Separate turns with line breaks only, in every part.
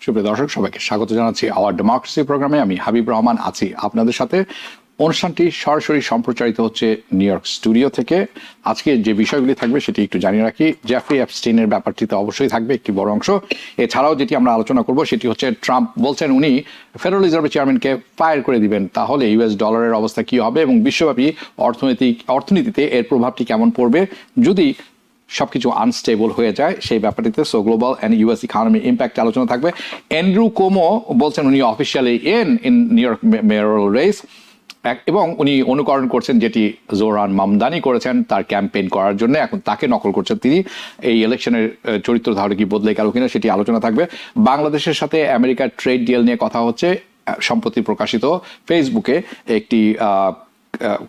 সুপ্রিয় দর্শক, সবাইকে স্বাগত জানাচ্ছি আওয়ার ডেমোক্রেসি প্রোগ্রামে। আমি হাবিব রহমান আছি আপনাদের সাথে। অনুষ্ঠানটি সরাসরি সম্প্রচারিত হচ্ছে নিউ ইয়র্ক স্টুডিও থেকে। আজকে যে বিষয়গুলি থাকবে সেটি একটু জানিয়ে রাখি। জেফ্রি এপস্টিনের ব্যাপারটিতে অবশ্যই থাকবে একটি বড় অংশ। এছাড়াও যেটি আমরা আলোচনা করব সেটি হচ্ছে ট্রাম্প বলছেন উনি ফেডারেল রিজার্ভের চেয়ারম্যানকে ফায়ার করে দিবেন, তাহলে ইউএস ডলারের অবস্থা কি হবে এবং বিশ্বব্যাপী অর্থনীতিতে এর প্রভাবটি কেমন পড়বে যদি সবকিছু আনস্টেবল হয়ে যায় সেই ব্যাপারটিতে। So global and US economy impact আলোচনা থাকবে। অ্যান্ড্রু কোমো বলছেন উনি officially in New York mayoral race এবং উনি অনুকরণ করছেন যেটি জোহরান মামদানি করেছেন তার ক্যাম্পেইন করার জন্য, এখন তাকে নকল করছেন তিনি। এই ইলেকশনের চরিত্র তাহলে কি বদলে গেল কিনা সেটি আলোচনা থাকবে। বাংলাদেশের সাথে আমেরিকার ট্রেড ডিল নিয়ে কথা হচ্ছে। সম্প্রতি প্রকাশিত ফেসবুকে একটি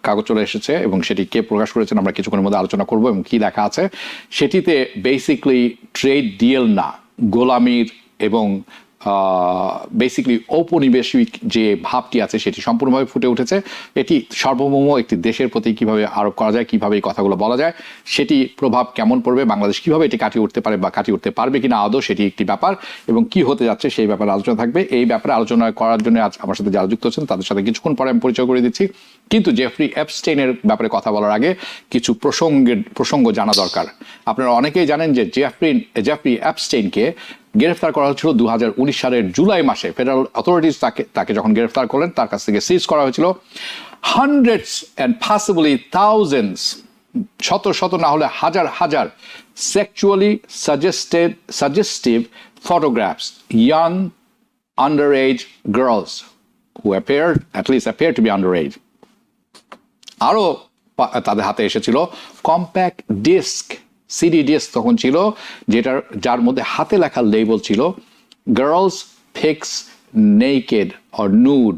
কাগজ চলে এসেছে এবং সেটি কে প্রকাশ করেছেন আমরা কিছুক্ষণের মধ্যে আলোচনা করব এবং কি লেখা আছে সেটিতে। বেসিকলি ট্রেড ডিল না, গোলামির এবং বেসিক্যালি ঔপনিবেশিক যে ভাবটি আছে সেটি সম্পূর্ণভাবে ফুটে উঠেছে। এটি সার্বভৌম একটি দেশের প্রতি কিভাবে আরোপ করা যায়, কিভাবে এই কথাগুলো বলা যায়, সেটি প্রভাব কেমন পড়বে, বাংলাদেশ কিভাবে এটি কাটিয়ে উঠতে পারে বা কাটিয়ে উঠতে পারবে কিনা আদৌ, সেটি একটি ব্যাপার এবং কি হতে যাচ্ছে সেই ব্যাপারে আলোচনা থাকবে। এই ব্যাপারে আলোচনা করার জন্য আজ আমার সাথে যারা যুক্ত হচ্ছেন তাদের সাথে কিছুক্ষণ পরে আমি পরিচয় করে দিচ্ছি। কিন্তু জেফ্রি এপস্টেইনের ব্যাপারে কথা বলার আগে কিছু প্রসঙ্গ জানা দরকার। আপনারা অনেকেই জানেন যে জেফ্রি এপস্টেইনকে গ্রেফতার করা হয়েছিল 2019 সালের জুলাই মাসে। ফেডারেল অথরিটিস তাকে যখন গ্রেফতার করলেন তার কাছ থেকে সিজ করা হয়েছিল হান্ড্রেডস অ্যান্ড পসিবলি থাউজেন্ডস, শত না হলে হাজার sexually suggestive photographs, young underage girls who at least appear to be underage. আরো তাদের হাতে এসেছিল কম্প্যাক্ট ডিস্ক, সিডি ডিস্ক তখন ছিল, যার মধ্যে হাতে লেখা লেবেল ছিল girls pics naked or nude,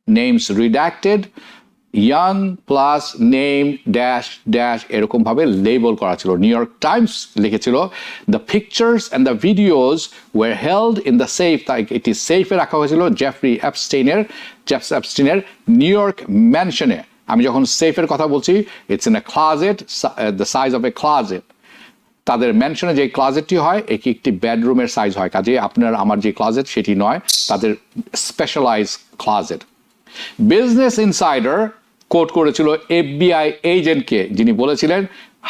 names redacted, young plus name dash dash, এরকম ভাবে লেবেল করা ছিল। নিউ ইয়র্ক টাইমস লিখেছিল the pictures and the videos were held in the safe, তাই এটি সেফে রাখা হয়েছিল জেফ্রি এপস্টেইনের নিউ ইয়র্ক ম্যানশনে। আমি যখন সেফের কথা বলছি, it's in a closet the size of a closet. তাদের ম্যানশনে যে ক্লাজেটটি হয় এটি একটি বেডরুমের সাইজ হয়, কাজে আপনার আমার যে ক্লাজেট সেটি নয়, তাদের specialise closet. Business insider quote করেছিল FBI এজেন্টকে, যিনি বলেছিলেন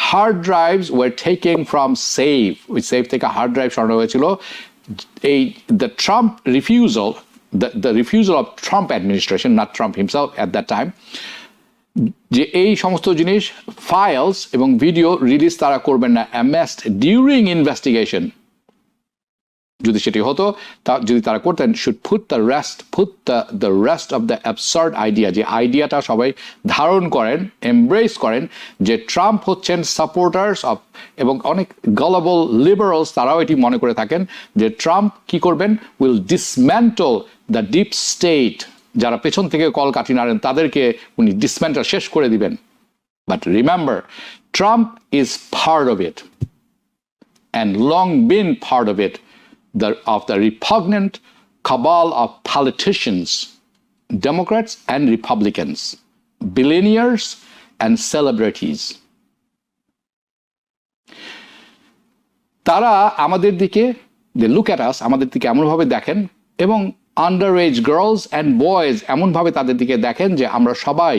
hard drives were taking from safe, ওই সেফ থেকে হার্ড ড্রাইভ সরানো হয়েছিল। এই the refusal of Trump administration, not Trump himself at that time, যে এই সমস্ত জিনিস ফাইলস এবং ভিডিও রিলিজ তারা করবেন না amassed during investigation। যদি সেটি হতো, যদি তারা করতেন, should put the rest of the absurd idea, যে আইডিয়াটা সবাই ধারণ করেন, এমব্রেস করেন, যে ট্রাম্প হচ্ছেন সাপোর্টার্স অফ, এবং অনেক গলাবল লিবারালস তারাও এটি মনে করে থাকেন যে ট্রাম্প কি করবেন, উইল ডিসম্যান্টল দ্য ডিপ স্টেট, যারা পেছন থেকে কল কাটি নাড়েন তাদেরকে উনি ডিসম্যান্টল শেষ করে দিবেন। But remember, Trump is part of it and long bin part of it, of the repugnant cabal of politicians, Democrats and Republicans, billionaires and celebrities. তারা আমাদের দিকে, they look at us, আমাদের দিকে এমনভাবে দেখেন, এবং আন্ডারএজ গার্লস অ্যান্ড বয়েজ এমনভাবে তাদের দিকে দেখেন যে আমরা সবাই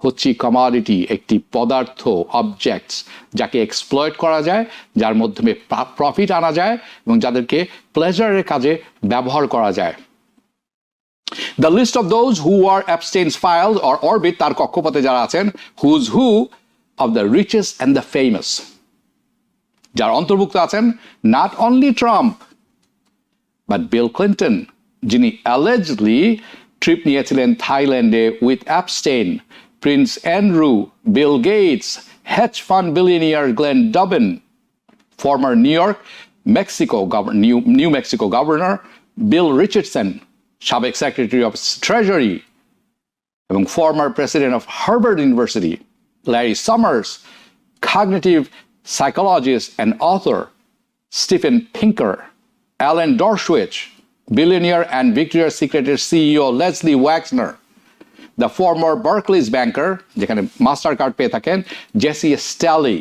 হচ্ছি কমোডিটি, একটি পদার্থ, অবজেক্টস, যাকে এক্সপ্লয়েট করা যায়, যার মাধ্যমে প্রফিট আনা যায় এবং যাদেরকে প্লেজারের কাজে ব্যবহার করা যায়। The list of those who are Epstein's files or orbit, তার কক্ষপথে যারা আছেন, who's who of the richest and the famous, যার অন্তর্ভুক্ত আছেন not only Trump but Bill Clinton, যিনি অ্যালেজডলি ট্রিপ নিয়েছিলেন থাইল্যান্ডে with Epstein, Prince Andrew, Bill Gates, hedge fund billionaire Glenn Dubin, former New Mexico Governor Bill Richardson, সাবেক Secretary of Treasury, এবং former President of Harvard University Larry Summers, cognitive psychologist and author Steven Pinker, Alan Dershowitz, billionaire and Victoria's Secret CEO Leslie Wexner, the former Barclays banker, যেখানে master card পেয়ে থাকেন, JC স্ট্যালি,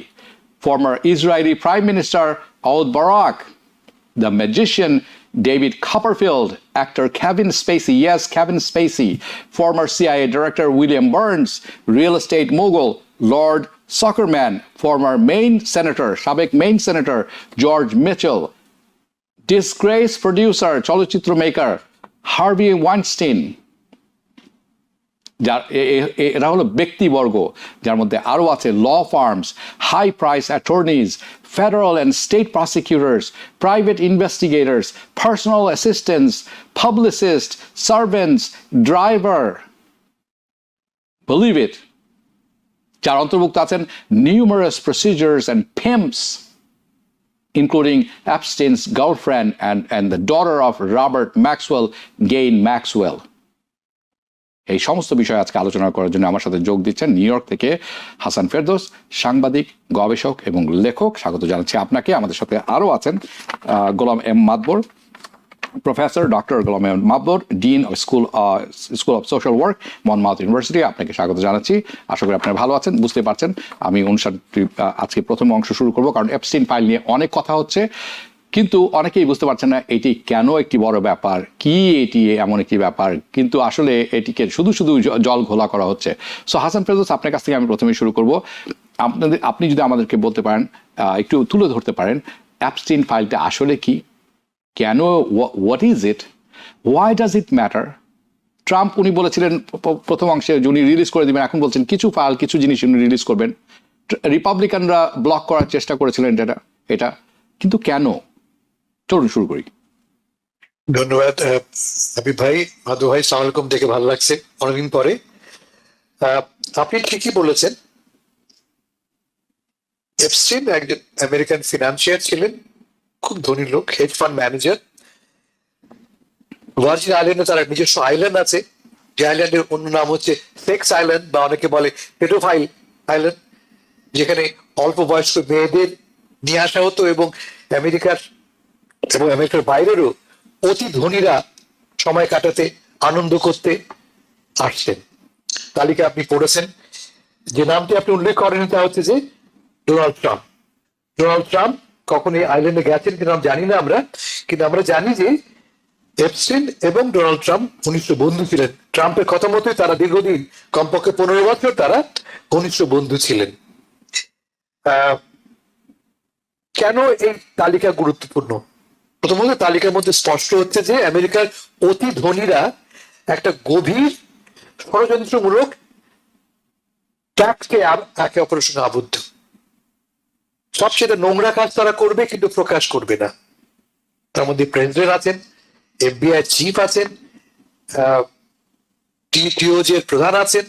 former Israeli Prime Minister Ehud Barak, the magician David Copperfield, actor Kevin Spacey, yes, Kevin Spacey, former CIA Director William Burns, real estate mogul Lord Zuckerman, former Maine Senator, সাবেক Maine Senator George Mitchell, disgraced producer, চলচ্চিত্র maker Harvey Weinstein, যার এরা হলো ব্যক্তিবর্গ, যার মধ্যে আরও আছে law firms, high price attorneys, federal and state prosecutors, private investigators, personal assistants, publicists, servants, driver. Believe it. যার অন্তর্ভুক্ত আছেন numerous procedures and pimps, including Epstein's girlfriend and the daughter of Robert Maxwell, Ghislaine Maxwell. এই সমস্ত বিষয় আজকে আলোচনা করার জন্য আমার সাথে যোগ দিচ্ছেন নিউ ইয়র্ক থেকে হাসান ফেরদৌস, সাংবাদিক, গবেষক এবং লেখক। স্বাগত জানাচ্ছি আপনাকে। আমাদের সাথে আরও আছেন Golam M Madbor, professor doctor Golam M Madbor, dean of School of Social Work, Monmouth University. আপনাকে স্বাগত জানাচ্ছি। আশা করি আপনারা ভালো আছেন। বুঝতে পারছেন আমি অনুষ্ঠানটি আজকে প্রথম অংশ শুরু করব, কারণ এপস্টিন ফাইল নিয়ে অনেক কথা হচ্ছে, কিন্তু অনেকেই বুঝতে পারছেন না এটি কেন একটি বড় ব্যাপার, কি এটি এমন একটি ব্যাপার, কিন্তু আসলে এটিকে শুধু শুধু জল ঘোলা করা হচ্ছে। সো হাসান ফেরদৌস, আপনার কাছ থেকে আমি প্রথমে শুরু করব। আপনি যদি আমাদেরকে বলতে পারেন, একটু তুলে ধরতে পারেন, অ্যাপস্টিন ফাইলটা আসলে কি, কেন, what is it, why does it matter? Trump উনি বলেছিলেন প্রথম অংশে উনি রিলিজ করে দিবেন, এখন বলছেন কিছু ফাইল কিছু জিনিস উনি রিলিজ করবেন। রিপাবলিকানরা ব্লক করার চেষ্টা করেছিলেন এটা, কিন্তু কেন? চলুন শুরু করি।
ধন্যবাদ হাবিব ভাই, মাধু ভাই, সালাম আলাইকুম, দেখে ভালো লাগছে অনেকদিন পরে। আপনি ঠিকই বলেছেন, এপস্টিন একজন আমেরিকান ফিনান্সিয়ার ছিলেন, খুব ধনী লোক, হেজ ফান্ড ম্যানেজার। ভার্জিন আইল্যান্ডে তার নিজস্ব আইল্যান্ড আছে, যে আইল্যান্ডের অন্য নাম হচ্ছে সেক্স আইল্যান্ড, বা অনেকে বলে পেডোফাইল আইল্যান্ড, যেখানে অল্প বয়স্ক মেয়েদের নিয়ে আসা হতো এবং আমেরিকার বাইরেরও অতি ধনীরা সময় কাটাতে, আনন্দ করতে আসছেন। তালিকা আপনি পড়েছেন। যে নামটি আপনি উল্লেখ করেন তা হচ্ছে যে ডোনাল্ড ট্রাম্প। ডোনাল্ড ট্রাম্প কখন এই আইল্যান্ডে গেছেন কিনা জানি না আমরা, কিন্তু আমরা জানি যে এপস্টিন এবং ডোনাল্ড ট্রাম্প ঘনিষ্ঠ বন্ধু ছিলেন। ট্রাম্পের কথা মতোই তারা দীর্ঘদিন, কমপক্ষে 15 বছর তারা ঘনিষ্ঠ বন্ধু ছিলেন। কেন এই তালিকা গুরুত্বপূর্ণ? প্রথমত, তালিকার মধ্যে স্পষ্ট হচ্ছে যে আমেরিকার অতি ধনীরা একটা গভীর ষড়যন্ত্রমূলক ট্যাক্সকে একে অপরের সঙ্গে আবদ্ধ। সবচেয়ে নোংরা কাজ তারা করবে, কিন্তু প্রকাশ করবে না। তার মধ্যে প্রেসিডেন্ট আছেন, এফবিআই চিফ আছেন, টিওজে প্রধান আছেন,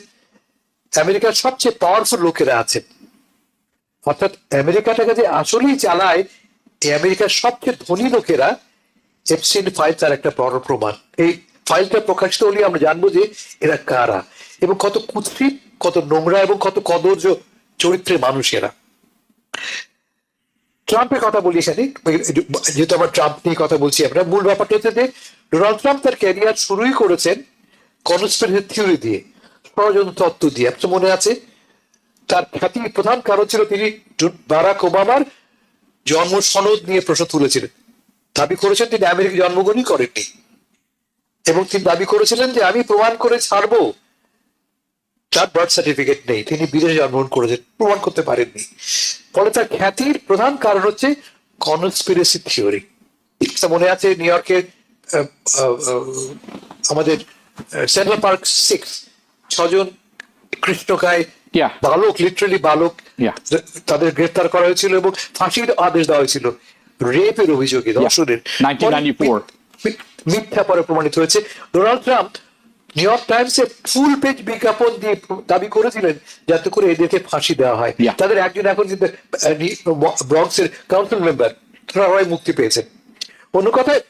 আমেরিকার সবচেয়ে পাওয়ারফুল লোকেরা আছেন। অর্থাৎ আমেরিকাটাকে যে আসলেই চালায় এই আমেরিকার সবচেয়ে ধনী লোকেরা। এপস্টিন ফাইল তার একটা বড় প্রমাণ। এই ফাইলটা প্রকাশিত হলে আমরা জানবো যে এরা কারা এবং কত কুৎসিত, কত নোংরা এবং কত কদর্য চরিত্রের মানুষ এরা। ট্রাম্পের কথা বলি এখানে, যেহেতু আমরা ট্রাম্প নিয়ে কথা বলছি, আমরা মূল ব্যাপারটা হচ্ছে যে ডোনাল্ড ট্রাম্প তার ক্যারিয়ার শুরুই করেছেন কনস্পিরেসি থিওরি দিয়ে, ষড়যন্ত্র তত্ত্ব দিয়ে। আপনার মনে আছে, তার খ্যাতির প্রধান কারণ ছিল তিনি বারাক ওবামার জন্ম সনদ নিয়ে প্রশ্ন তুলেছিলেন। দাবি করেছেন তিনি আমেরিকা জন্মগ্রহণই করেননি, এবং তিনি দাবি করেছিলেন যে আমি প্রমাণ করে ছাড়বো তার বার্থ সার্টিফিকেট নেই, তিনি বিদেশে জন্মগ্রহণ করেছেন, প্রমাণ করতে পারেননি। ফলে তার খ্যাতির প্রধান কারণ হচ্ছে কনস্পিরেসি থিওরি। মনে আছে নিউ ইয়র্কের আমাদের সেন্ট্রাল পার্ক 6 6জন কৃষ্ণকায় বালক, লিটারালি বালক, তাদের গ্রেফতার করা হয়েছিল এবং ফাঁসির আদেশ দেওয়া হয়েছিল রেপের অভিযোগে, ধর্ষণের। মিথ্যা পরে প্রমাণিত হয়েছে। ডোনাল্ড ট্রাম্প নিউ ইয়র্ক টাইমসে ফুল পেজ বিজ্ঞাপন দিয়ে দাবি করেছিলেন যাতে করে এদেরকে ফাঁসি দেওয়া হয়। তাদের একজন এখন কিন্তু ব্রঙ্কসের কাউন্সিল মেম্বার, সবাই মুক্তি পেয়েছেন। অন্য কথায়,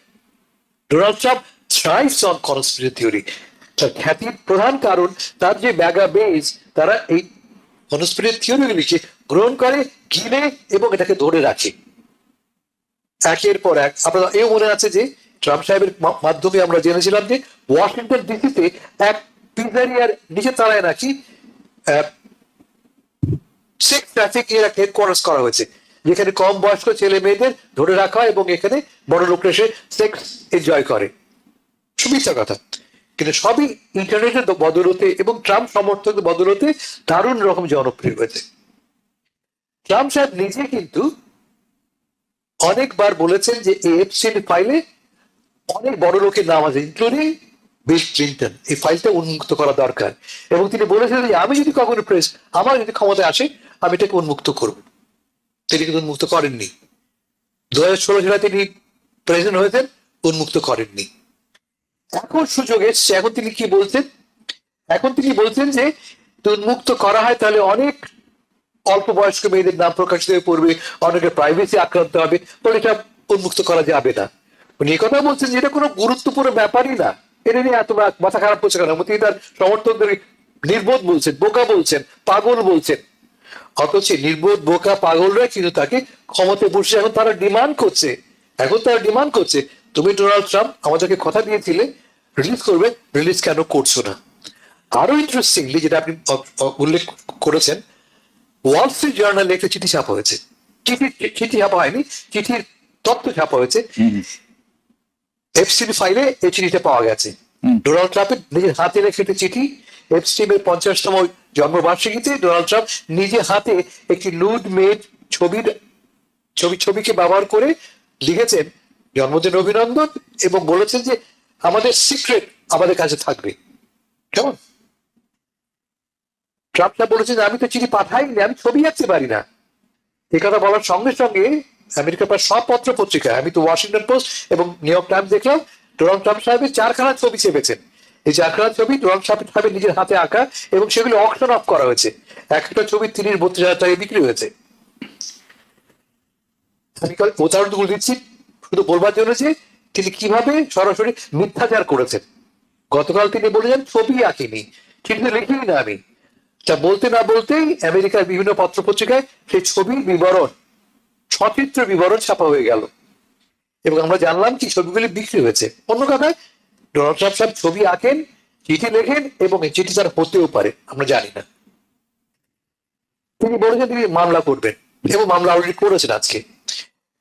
Donald Trump থ্রাইভস on conspiracy theory. তার খ্যাতির প্রধান কারণ তার যে মেগা বেস, তারা এই কনস্পিরেসি থিওরিগুলিকে গ্রহণ করে, কিনে এবং এটাকে ধরে রাখে একের পর এক। আপনার এও মনে আছে যে ট্রাম্প সাহেবের মাধ্যমে আমরা জেনেছিলাম যে ওয়াশিংটন ডিসিতে এক পিজারিয়ার নিচে তলায় নাকি সেক্স ট্রাফিক এর হেডকোয়ার্টার্স করা হয়েছে, যেখানে কম বয়স্ক ছেলে মেয়েদের ধরে রাখা হয় এবং এখানে বড় লোকরা এসে সেক্স এনজয় করে। সুবিধা কথা, কিন্তু সবই ইন্টারনেটের বদলতে এবং ট্রাম্প সমর্থকদের বদলতে দারুণ রকম জনপ্রিয় হয়েছে। ট্রাম্প সাহেব নিজে কিন্তু অনেকবার বলেছেন যে এফসিএল ফাইলে অনেক বড় লোকের নাম আছে, ইনক্লুডিং বিল ক্লিন্টন। এই ফাইলটা উন্মুক্ত করা দরকার, এবং তিনি বলেছিলেন যে আমি যদি কখনো আমার যদি ক্ষমতায় আসে আমি এটাকে উন্মুক্ত করব। তিনি কিন্তু উন্মুক্ত করেননি। 2016 সালে তিনি প্রেসিডেন্ট হয়েছেন, উন্মুক্ত করেননি। এখন সুযোগ এসছে, এখন তিনি কি বলছেন? এখন তিনি বলছেন যে উন্মুক্ত করা হয় তাহলে অনেক অল্প বয়স্ক মেয়েদের নাম প্রকাশিত হয়ে পড়বে, অনেকের প্রাইভেসি আক্রান্ত হবে, বলে এটা উন্মুক্ত করা যাবে না। উনি এই কথা বলছেন যে এটা কোনো গুরুত্বপূর্ণ ব্যাপারই না, এটা নিয়ে এত মাথা খারাপ করছে কেন? তিনি তার সমর্থকদের নির্বোধ বলছেন, বোকা বলছেন, পাগল বলছেন। অথচ নির্বোধ বোকা পাগলরা কিন্তু তাকে ক্ষমতায় বসে এখন তারা ডিমান্ড করছে, তুমি ডোনাল্ড ট্রাম্প আমাদেরকে কথা দিয়েছিলে রিলিজ করবে, রিলিজ কেন করছো না? আরো ইন্টারেস্টিংলি যেটা আপনি উল্লেখ করেছেন, ওয়াল স্ট্রিট জার্নালে একটা চিঠি ছাপা হয়েছে। চিঠি ছাপা হয়নি, চিঠির তথ্য ছাপা হয়েছে। এফসিএল ফাইলে এই চিঠিটা পাওয়া গেছে। ডোনাল্ড ট্রাম্পের নিজের হাতে লেখা একটা চিঠি। এফসিএল 50তম জন্মবার্ষিকীতে ডোনাল্ড ট্রাম্প নিজে হাতে একটি নুড মেড ছবিকে ব্যবহার করে লিখেছেন জন্মদিন অভিনন্দন, এবং বলেছেন যে আমাদের সিক্রেট আমাদের কাছে থাকবে। কেমন? ট্রাম্প বলেছেন আমি তো চিঠি পাঠাইনি, আমি ছবি আঁকতে পারি না। এই কথা বলার সঙ্গে সঙ্গে আমেরিকার প্রায় সব পত্র পত্রিকায়, আমি তো ওয়াশিংটন পোস্ট এবং নিউ ইয়র্ক টাইমস দেখলাম, ডোনাল্ড ট্রাম্প সাহেবের 4খানা ছবি চেপেছেন। এই 4খানা ছবি ডোনাল্ড ট্রাম্প সাহেবের নিজের হাতে আঁকা, এবং সেগুলো অকশন অফ করা হয়েছে। একটা ছবি 30-32 হাজার টাকায় বিক্রি হয়েছে। আমি উদাহরণগুলো দিচ্ছি শুধু বলবার জন্য যে তিনি কিভাবে সরাসরি মিথ্যাচার করেছেন। গতকাল তিনি বলেছেন ছবি আঁকিনি, চিঠিতে লিখিনি না আমি। তা বলতে না বলতেই আমেরিকার বিভিন্ন পত্র পত্রিকায় সেই ছবির বিবরণ, সচিত্র বিবরণ ছাপা হয়ে গেল, এবং আমরা জানলাম কি ছবিগুলি বিক্রি হয়েছে। অন্য কথায় ডোনাল্ড ট্রাম্প সাহেব ছবি আঁকেন, চিঠি লেখেন, এবং এই চিঠি তার হতেও পারে, আমরা জানি না। তিনি বলেছেন তিনি মামলা করবেন, এবং মামলা অলরেডি করেছেন আজকে।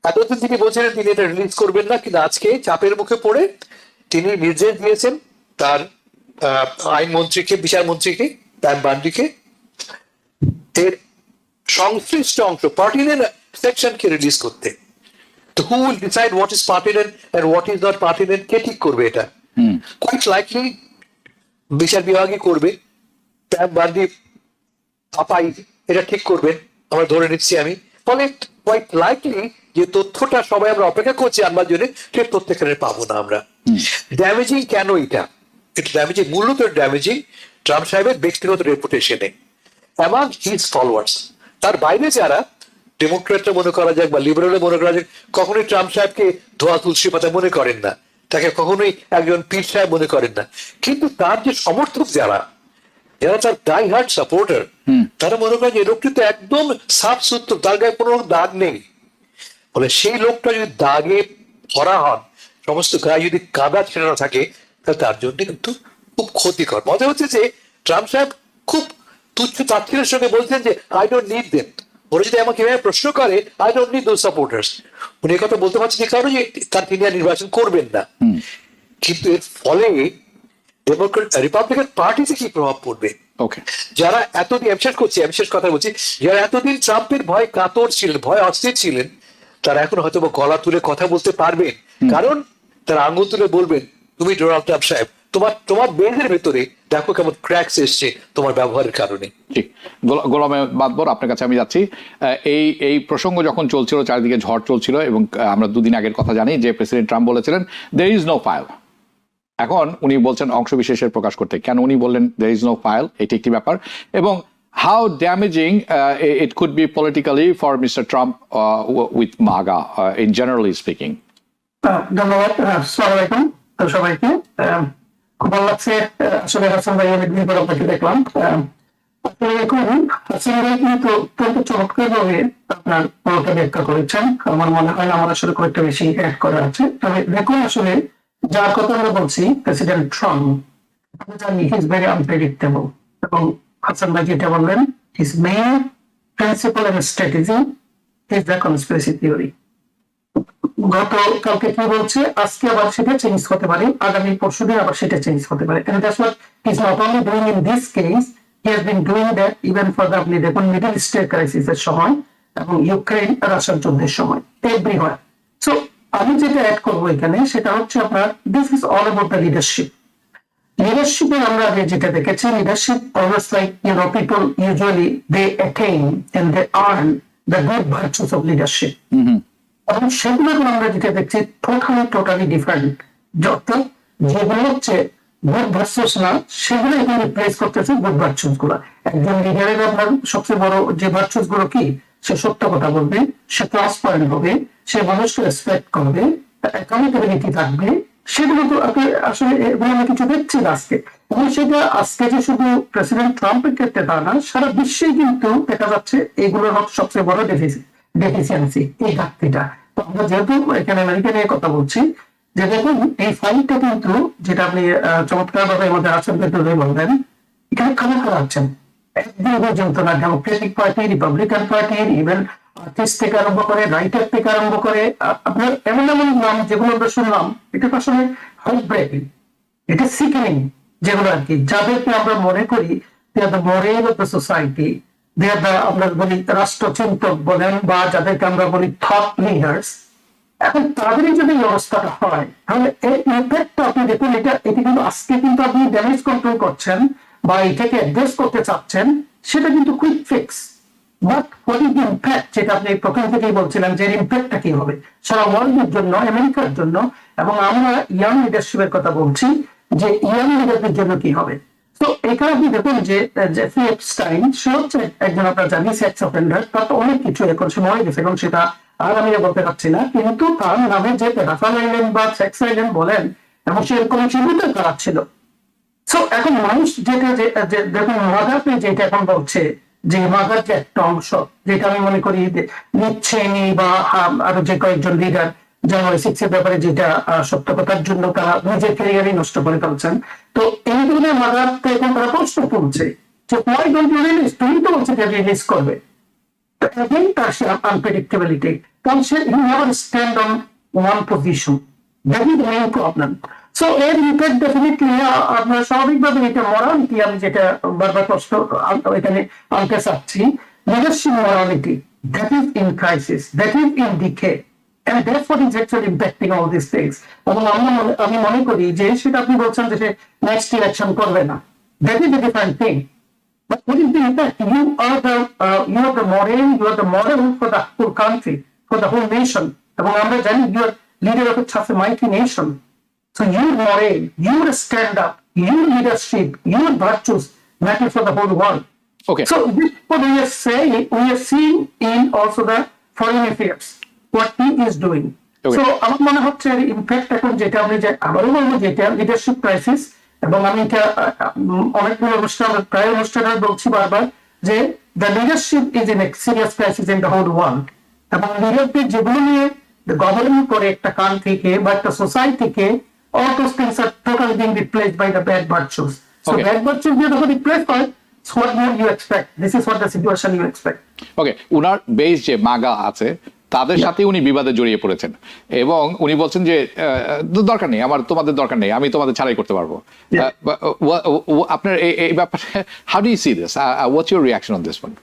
এতদিন তিনি বলছিলেন তিনি এটা রিলিজ করবেন না, কিন্তু আজকে চাপের মুখে পড়ে তিনি নির্দেশ দিয়েছেন তার আইনমন্ত্রীকে, বিচারমন্ত্রীকে, প্যাম বান্ডিকে এর সংশ্লিষ্ট অংশ পার্টিনেন্ট সেকশনকে রিলিজ করতে। তো who will decide what is pertinent and what is not pertinent? কে ঠিক করবে এটা? কোয়াইট লাইকলি বিচার বিভাগই করবে। প্যাম বান্ডি আপাই এটা ঠিক করবেন আমরা ধরে নিচ্ছি আমি। ফলে কোয়াইট লাইকলি যে তথ্যটা সবাই আমরা অপেক্ষা করছি আনবার জন্য, সে তথ্য এখানে পাবো না আমরা। ড্যামেজিং কেন এটা? এটা ড্যামেজিং, মূলত ড্যামেজিং ট্রাম্প সাহেবের ব্যক্তিগত রেপুটেশনে অ্যামাং হিজ ফলোয়ার্স। তার বাইরে যারা ডেমোক্রেটরা মনে করা যাক বা লিবারেল মনে করা যাক, কখনোই ট্রাম্প সাহেবকে ধোয়া তুলসী পাতা মনে করেন না, তাকে কখনোই একজন পীর সাহেব মনে করেন না। কিন্তু তার যে সমর্থক যারা তার ডাই হার্ট সাপোর্টার, তারা মনে করেন যে লোকটি তো একদম সাফ সুতরাং, তার গায়ে কোনো দাগ নেই। বলে সেই লোকটা যদি দাগে ভরা হন, সমস্ত গায়ে যদি কাদা ছেড়ানো থাকে, তাহলে তার জন্য কিন্তু খুব ক্ষতিকর। মনে হচ্ছে যে ট্রাম্প সাহেব খুব তুচ্ছ তাচ্ছিল্যের সঙ্গে বলছেন যে আই ডোন্ট নিড দেম। ওরা যদি আমাকে এভাবে প্রশ্ন করে, I don't need those supporters. উনি এই কথা বলতে পারছেন যে কারণে যে তার তিনি আর নির্বাচন করবেন না। কিন্তু এর ফলে রিপাবলিকান পার্টিতে কি প্রভাব পড়বে? যারা এতদিন বিশেষ কথা বলছি, যারা এতদিন ট্রাম্পের ভয় কাতর ছিলেন, ভয় অস্থির ছিলেন, তারা এখন হয়তো গলা তুলে কথা বলতে পারবেন, কারণ তারা আঙুল তুলে বলবেন তুমি ডোনাল্ড ট্রাম্প সাহেব, তোমার বেজের ভেতরে দেখো কেমন ক্র্যাকস এসছে তোমার ব্যবহারের কারণে।
ঠিক। গোলামে বাদবর, আপনার কাছে আমি যাচ্ছি। এই প্রসঙ্গ যখন চলছিল, চারিদিকে ঝড় চলছিল, এবং আমরা দুদিন আগের কথা জানি যে প্রেসিডেন্ট ট্রাম্প বলেছিলেন there is no file। এখন উনি বলছেন অংশ বিশেষের প্রকাশ করতে। কেন উনি বললেন there is no file? এটি একটি ব্যাপার, এবং how damaging it could be politically for Mr. Trump with MAGA in generally speaking.
ধন্যবাদ। আসসালামু আলাইকুম সবাইকে। খুব ভালো লাগছে আসলে হাসান ভাই অনেকদিন পর আপনাকে দেখলাম। আসলে এখন হাসান ভাই কিন্তু অত্যন্ত চমৎকার ভাবে আপনার পড়াটা ব্যাখ্যা করেছেন। আমার মনে হয় না আমার আসলে খুব একটা বেশি অ্যাড করা আছে। তবে দেখুন, আসলে যার কথা আমরা বলছি প্রেসিডেন্ট ট্রাম্প, আমরা জানি হি ইজ ভেরি আনপ্রেডিক্টেবল, এবং হাসান ভাই যেটা বললেন, his main principal and strategy is the conspiracy theory. গতকালকে কি বলছে, আজকে আবার সেটা চেঞ্জ হতে পারে, আগামী পরশুদিন আবার সেটা চেঞ্জ হতে পারে। And that's what he's not only doing in this case, he has been doing that even for the, আপনি দেখুন, মিডল ইস্টের ক্রাইসিসের সময় এবং ইউক্রেন রাশিয়ার যুদ্ধের সময়, এভরিওয়্যার। সো আমি যেটা অ্যাড করবো এখানে সেটা হচ্ছে আপনার, this is all about the leadership. লিডারশিপে আমরা আগে যেটা দেখেছি, leadership always like people usually they attain and they earn the good virtues of leadership. এবং সেগুলো আমরা যেটা দেখছি টোটালি ডিফারেন্ট। অর্থাৎ যেগুলো হচ্ছে গুড ভার্চুস না, সেগুলো এখানে রিপ্লেস করতেছে গুড ভার্চুস গুলা। একজন লিডারের আপনার সবচেয়ে বড় যে ভার্চুস গুলো কি, সে সত্য কথা বলবে, সে ট্রান্সপারেন্ট হবে, সে মানুষকে রেসপেক্ট করবে, অ্যাকাউন্টেবিলিটি থাকবে। সেগুলো তো আপনি আসলে এগুলো আমরা কিছু দেখছি না আজকে। এবং সেটা আজকে যে শুধু প্রেসিডেন্ট ট্রাম্পের ক্ষেত্রে তা না, সারা বিশ্বেই কিন্তু দেখা যাচ্ছে এগুলোর সবচেয়ে বড় ডেফিসিয়েন্সি, এই ঘাটতিটা। তো আমরা যেহেতু এখানে আমেরিকা নিয়ে কথা বলছি, যে দেখুন এই ফাইলটা কিন্তু, যেটা আপনি চমৎকার ভাবে আমাদের আছেন বলবেন, এখানে কারা কারা আছেন একদিন পর্যন্ত না, Democratic party, Republican party, even artist থেকে আরম্ভ করে, রাইটার থেকে আরম্ভ করে, আপনার এমন এমন নাম যেগুলো আমরা শুনলাম, এটা তো আসলে হার্ট ব্রেকিং, এটা সিকেনিং, যেগুলো আর কি, যাদেরকে আমরা মনে করি they are the moral of the society, they are the, আমরা বলি রাষ্ট্রচিন্তক বলেন, বা যাদেরকে আমরা বলি থট লিডার্স। এখন তাদেরই যদি এই অবস্থাটা হয়, তাহলে এই ইম্প্যাক্টটা আপনি দেখুন, এটা কিন্তু আজকে কিন্তু আপনি ড্যামেজ কন্ট্রোল করছেন বা এটাকে অ্যাড্রেস করতে চাচ্ছেন, সেটা কিন্তু quick fix. But what is the impact, যেটা আপনি প্রথম থেকেই বলছিলেন, যে ইম্প্যাক্টটা কি হবে সারা ওয়ার্ল্ডের জন্য, আমেরিকার জন্য, এবং আমরা ইয়াং লিডারশিপের কথা বলছি, যে ইয়াং লিডারদের জন্য কি হবে। তো এখানে আপনি দেখুন যে জেফ্রি এপস্টাইন, সে হচ্ছে একজন, আপনার জানি, সেক্স অফেন্ডার। তার তো অনেক কিছু এখন সে মরে গেছে, এবং সেটা আর আমি বলতে পারছি না, কিন্তু তার নামে যে পেডাফাইল আইল্যান্ড বা সেক্স আইল্যান্ড বলেন, এবং সে এরকম চিহ্নিত করা ছিল। সো এখন মানুষ যেটা, দেখুন মাদারকে যেটা এখন বলছে, যে মাদার যে একটা অংশ, যেটা আমি মনে করি নিচ্ছেনি, বা আরো যে কয়েকজন লিডার জানুয়ারি 6 এর ব্যাপারে যেটা সত্য কথার জন্য তারা নিজের ক্যারিয়ারই নষ্ট করে ফেলছেন। তো এই ধরনের মাদারকে এখন তারা প্রশ্ন তুলছে যে ওয়াই ডোন্ট ইউ রিলিজ, তুমি তো বলছে যে রিলিজ করবে। তো এগেইন তার সে আনপ্রেডিক্টেবিলিটি, কারণ সে never stand on one position, that is the main problem. So এর ইম্প্যাক্ট ডেফিনেটলি আপনার স্বাভাবিকভাবে এটা মরালিটি, আমি যেটা বারবার প্রশ্ন এখানে আনতে চাচ্ছি, leadership morality, that is in crisis, that is in decay, and that's what is actually impacting all these things. এবং আমি মনে করি যে সেটা আপনি বলছেন যে সে নেক্সট ইলেকশন করবে না, that is a different thing. But what is the impact? You are the model for the whole country, for the whole nation. এবং আমরা জানি you are leader of such a mighty nation. So your moral, your stand up, your leadership, your virtues matter for the whole world.
Okay.
So this is what we are seeing in also the foreign affairs, what he is doing.
Okay.
So আমার মনে হচ্ছে impact এখন যেটা আমি আবারও বলবো, যেটা leadership crisis, এবং আমি এটা অনেকগুলো প্রায় অনুষ্ঠানে বলছি বারবার, যে the leadership is in a serious crisis in the whole world. এবং লিডারদের যেগুলো নিয়ে গভর্নমেন্ট করে একটা কান্ট্রিকে বা একটা সোসাইটিকে, all those things are totally being replaced by the bad virtues. So
Okay.
bad virtues দিয়ে যখন replace হয়, so what more you expect? This is what the situation you expect.
ওকে, উনার বেস যে মাগা আছে তাদের সাথে উনি বিবাদে জড়িয়ে পড়েছেন, এবং উনি বলছেন যে দরকার নেই, আমার তোমাদের দরকার নেই, আমি তোমাদের ছাড়াই করতে পারবো। আপনার এই ব্যাপারে how do you see this, what's your reaction on this one?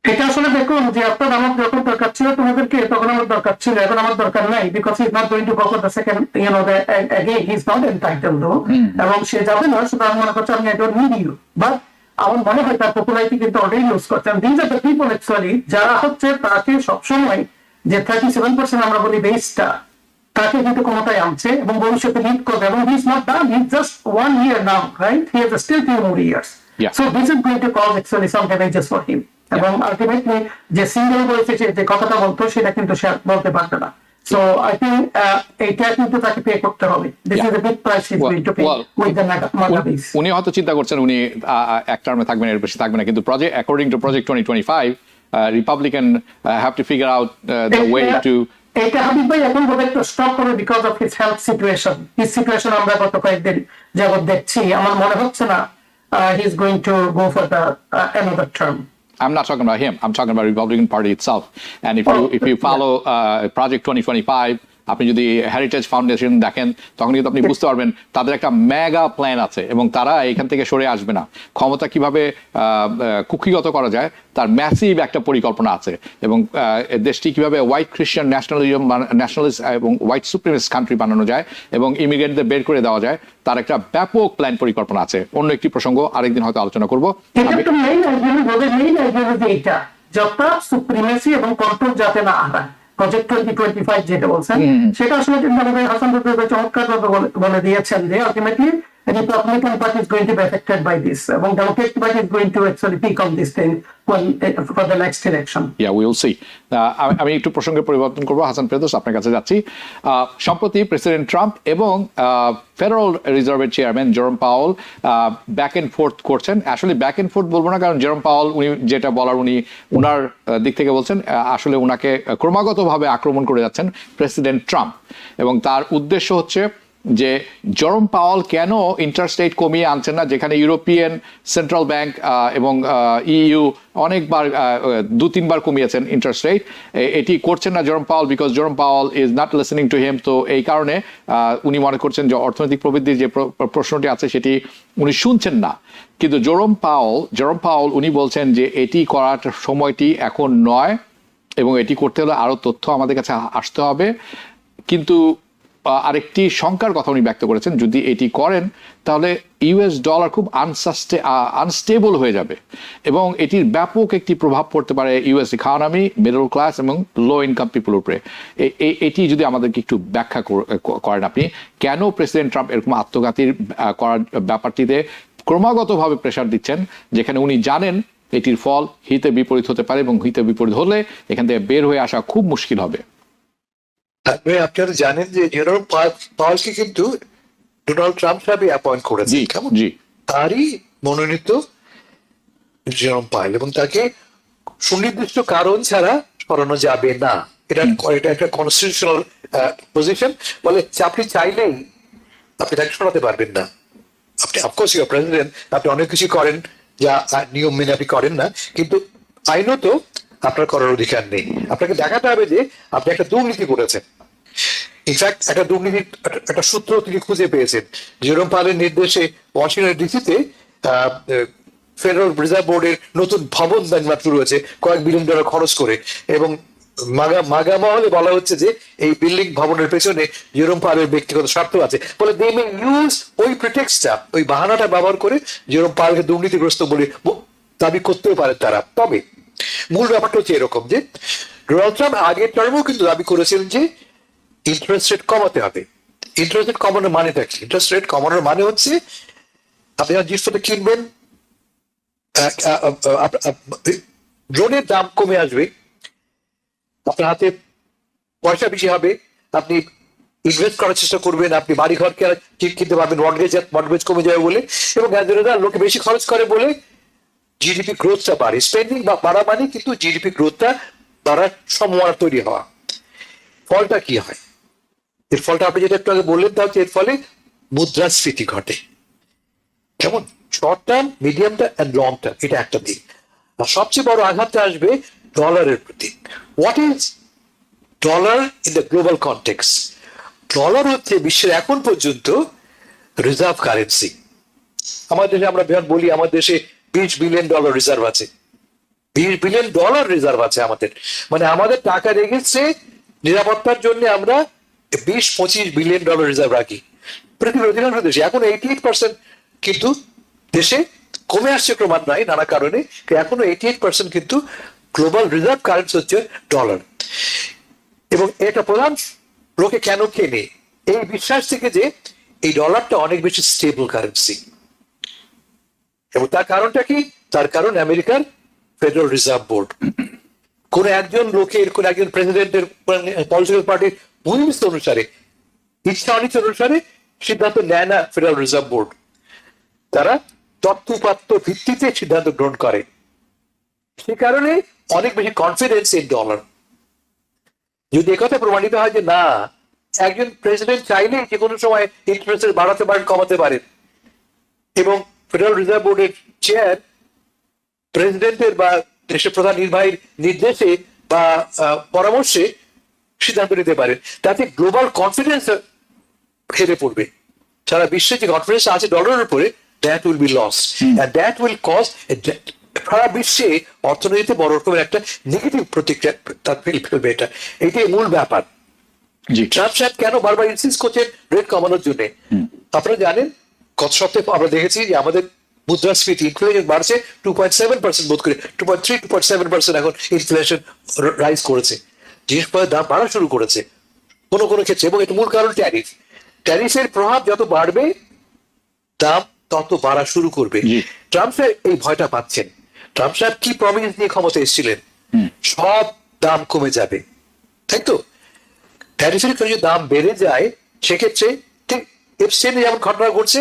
এটা আসলে দেখুন, যে আপনার আমার যখন দরকার ছিল তোমাদেরকে, তখন আমার দরকার ছিল, এখন আমার দরকার নাই, because he is not going to go for the second, again he is not entitled though, এবং সে যাবে না, শুধু আমি মনে করছি আমি I don't need you. But আমার মনে হয় তার পপুলারিটি কিন্তু অলরেডি লুজ করছেন। This are the people actually, যারা হচ্ছে তাকে সবসময় যে 37% আমরা বলি বেসটা, তাকে কিন্তু ক্ষমতায় আনছে এবং ভবিষ্যতে লিড করবে, এবং he is not done, he is just 1 year now, right? He has still 2 more years.
Yeah.
So this is going to cause actually some damages for him. এবং আলটিমেটলি যে সিঙ্গেল বলেছে, যে কথাটা বলতো, সেটা কিন্তু সে বলতে পারবে না। সো আই থিঙ্ক এইটা কিন্তু তাকে পে করতে হবে। This is a big price he is going to pay with the MAGA base.
উনি হয়তো চিন্তা করছেন উনি এক টার্মে থাকবেন, এর বেশি থাকবেন না, কিন্তু project according to project 2025 Republican have to figure out the way to.
এটা হাবিব ভাই এখন বোধহয় একটু স্টপ করবে because of his health situation. His situation আমরা গত কয়েকদিন যাবত দেখছি, আমার মনে হচ্ছে না he is going to go for the another term.
I'm not talking about him. I'm talking about Republican Party itself. And if you follow Project 2025, আপনি যদি হেরিটেজ ফাউন্ডেশন দেখেন তখন কিন্তু আপনি বুঝতে পারবেন তাদের একটা মেগা প্ল্যান আছে এবং তারা এখান থেকে সরে আসবে না। ক্ষমতা কিভাবে কুক্ষিগত করা যায় তার ম্যাসিভ একটা পরিকল্পনা আছে এবং দেশটি কিভাবে হোয়াইট খ্রিস্টান ন্যাশনালিস্ট এবং হোয়াইট সুপ্রিমিস্ট কান্ট্রি বানানো যায় এবং ইমিগ্রেন্টদের বের করে দেওয়া যায় তার একটা ব্যাপক প্ল্যান পরিকল্পনা আছে। অন্য একটি প্রসঙ্গ আরেকদিন হয়তো আলোচনা করবো।
যতটা সুপ্রিমেসি এবং কন্ট্রোল যাতে না হারায়, প্রজেক্ট 2025 যেটা বলছেন সেটা আসলে কিন্তু আমাদের হাসান চমৎকার বলে দিয়েছেন যে ultimately Republican Party is going to be affected by this, এবং Democratic Party is going to actually pick up this thing for the next election.
Yeah, we will see. আমি একটু প্রসঙ্গে পরিবর্তন করবো। হাসান ফেরদৌস, আপনার কাছে যাচ্ছি। সম্প্রতি প্রেসিডেন্ট ট্রাম্প এবং ফেডারেল রিজার্ভের চেয়ারম্যান জেরোম পাওয়েল ব্যাক এন্ড ফোর্থ করছেন। আসলে ব্যাক এন্ড ফোর্থ বলবো না, কারণ জেরোম পাওয়েল উনি যেটা বলার উনি উনার দিক থেকে বলছেন, আসলে উনাকে ক্রমাগতভাবে আক্রমণ করে যাচ্ছেন প্রেসিডেন্ট ট্রাম্প এবং তার উদ্দেশ্য হচ্ছে যে জেরোম পাওয়েল কেন ইন্টারেস্ট রেট কমিয়ে আনছেন না, যেখানে ইউরোপিয়ান সেন্ট্রাল ব্যাংক এবং ইইউ অনেকবার 2-3বার কমিয়েছেন ইন্টারেস্ট রেট, এটি করছেন না Jerome Powell because Jerome Powell is not listening to him. তো এই কারণে উনি মনে করছেন যে অর্থনৈতিক প্রবৃদ্ধির যে প্রশ্নটি আছে সেটি উনি শুনছেন না। কিন্তু জেরোম পাওয়েল উনি বলছেন যে এটি করার সময়টি এখন নয় এবং এটি করতে হলে আরো তথ্য আমাদের কাছে আসতে হবে। কিন্তু আরেকটি শঙ্কার কথা উনি ব্যক্ত করেছেন, যদি এটি করেন তাহলে ইউএস ডলার খুব আনস্টেবল হয়ে যাবে এবং এটির ব্যাপক একটি প্রভাব পড়তে পারে ইউএস ইকোনমি, মিডল ক্লাস এবং লো ইনকাম পিপলের উপরে। এটি যদি আমাদেরকে একটু ব্যাখ্যা করেন আপনি, কেন প্রেসিডেন্ট ট্রাম্প এরকম আত্মঘাতীর করার ব্যাপারটিতে ক্রমাগতভাবে প্রেসার দিচ্ছেন, যেখানে উনি জানেন এটির ফল হিতে বিপরীত হতে পারে এবং হিতে বিপরীত হলে এখান থেকে বের হয়ে আসা খুব মুশকিল হবে।
আপনারা জানেন যে জেরোম পাওয়েলকে কিন্তু ডোনাল্ড ট্রাম্প সাহেব অ্যাপয়েন্ট করেছে, কেমন তারই মনোনীত জেরোম পাওয়েল, এবং তাকে সুনির্দিষ্ট কারণ ছাড়া সরানো যাবে না। এটা একটা কনস্টিটিউশনাল পজিশন, বলে যে আপনি চাইলেই আপনি তাকে সরাতে পারবেন না। আপনি অফকোর্স ইউর প্রেসিডেন্ট, আপনি অনেক কিছু করেন যা নিয়ম মেনে আপনি করেন না, কিন্তু আইনত আপনার করার অধিকার নেই। আপনাকে দেখাতে হবে যে আপনি একটা দুর্নীতি করেছেন। ইনফ্যাক্ট একটা দুর্নীতির একটা সূত্র তিনি খুঁজে পেয়েছেন। জেরোম পাওয়েলের নির্দেশে ওয়াশিংটন ডিসিতে ফেডারেল রিজার্ভ বোর্ডের নতুন ভবন নির্মাণ শুরু হয়েছে কয়েক বিলিয়ন ডলার খরচ করে, এবং মাগা মহলে বলা হচ্ছে যে এই বিল্ডিং ভবনের পেছনে জেরোম পাওয়েলের ব্যক্তিগত স্বার্থ আছে। বলে দে মে ইউজ ওই প্রিটেক্সটটা, ওই বাহানাটা ব্যবহার করে জেরোম পাওয়েলকে দুর্নীতিগ্রস্ত বলে দাবি করতেও পারে তারা। তবে মূল ব্যাপারটা হচ্ছে এরকম যে ডোনাল্ড ট্রাম্প আগের টার্মেও কিন্তু দাবি করেছিলেন যে ইন্টারেস্ট রেট কমাতে হবে। ইন্টারেস্ট রেট কমানোর মানেটা কি? ইন্টারেস্ট রেট কমানোর মানে হচ্ছে আপনি জিনিসপত্র কিনবেন, ড্রোনের দাম কমে আসবে, আপনার হাতে পয়সা বেশি হবে, আপনি ইনভেস্ট করার চেষ্টা করবেন, আপনি বাড়ি ঘর কিনতে পারবেন, মর্টগেজ কমে যাবে বলে, এবং লোকে বেশি খরচ করে বলে জিডিপি গ্রোথটা বাড়ে। স্পেন্ডিং বা বাড়া মানে কিন্তু জিডিপি গ্রোথটা বাড়ার সম্ভাবনা তৈরি হওয়া। ফলটা কি হয়? এর ফলটা আপনি যেটা একটু আগে বললেন তা হচ্ছে এর ফলে মুদ্রাস্ফীতি ঘটে। কেমন? Short term, medium term and long term, এটা একটা দিক। আর সবচেয়ে বড় আঘাতটা আসবে ডলারের প্রতি। What is dollar in the global context? Dollar হচ্ছে বিশ্বের এখন পর্যন্ত রিজার্ভ কারেন্সি। আমাদের দেশে আমরা বলি আমার দেশে $20 বিলিয়ন রিজার্ভ আছে। $20 বিলিয়ন রিজার্ভ আছে আমাদের, মানে আমাদের টাকা রেখেছে নিরাপত্তার জন্য আমরা 20-25 বিলিয়ন ডলার রিজার্ভ রাখি। পৃথিবীর অধিকাংশ দেশে এখন 88% কিন্তু দেশে কমে আসছে ক্রমান্বয়ে নানা কারণে, এখনো 88% কিন্তু গ্লোবাল রিজার্ভ কারেন্সি হচ্ছে ডলার। এবং এটা প্রধান লোকে কেন কেনে? এই বিশ্বাস থেকে যে এই ডলারটা অনেক বেশি স্টেবল কারেন্সি। এবং তার কারণটা কি? তার কারণ আমেরিকার ফেডারেল রিজার্ভ বোর্ড। কোন একজন লোকের, কোন একজন প্রেসিডেন্টের পলিটিক্যাল পার্টির ভূমিষ্ঠ অনুসারে, ইচ্ছা অনিচ্ছা অনুসারে সিদ্ধান্ত নেয় না ফেডারেল রিজার্ভ বোর্ড। তারা তথ্যপাত্য ভিত্তিতে সিদ্ধান্ত গ্রহণ করে। সে কারণে অনেক বেশি কনফিডেন্স ইন ডলার। যদি একথা প্রমাণিত হয় যে না, একজন প্রেসিডেন্ট চাইলেই যে কোনো সময় ইন্টারেস্ট রেট বাড়াতে পারেন, কমাতে পারেন, এবং ফেডারেল রিজার্ভ বোর্ডের চেয়ার প্রেসিডেন্টের বা দেশের প্রধান নির্বাহীর নির্দেশে বা পরামর্শে সিদ্ধান্ত নিতে পারেন, তাতে গ্লোবাল কনফিডেন্স হেরে পড়বে। সারা বিশ্বে যে কনফিডেন্স আছে ডলারের উপরে, that will be loss and that will cause সারা বিশ্বে অর্থনীতিতে বড় রকমের একটা নেগেটিভ প্রতিক্রিয়া তার ফেলবে। এটাই মূল ব্যাপার। ট্রাম্প সাহেব কেন বারবার ইনসিস্ট করছেন রেট কমানোর জন্য? আপনারা জানেন গত সপ্তাহে আমরা দেখেছি যে আমাদের মুদ্রাস্ফীতি ইনফ্লেশন বাড়ছে 2.7% বোধ করে 2.7% এখন ইনফ্লেশন রাইজ করেছে, জিনিসপত্রের দাম বাড়া শুরু করেছে কোনো কোনো ক্ষেত্রে, এবং এর মূল কারণ ট্যারিফ। ট্যারিফের প্রভাব যত বাড়বে দাম তত বাড়া শুরু করবে। ট্রাম্প সাহেব এই ভয়টা পাচ্ছেন। ট্রাম্প সাহেব কি প্রমিস নিয়ে ক্ষমতা এসেছিলেন? সব দাম কমে যাবে, তাই তো? ট্যারিফের যদি দাম বেড়ে যায় সেক্ষেত্রে ঠিক এপস্টেইনে যেমন ঘটনা ঘটছে,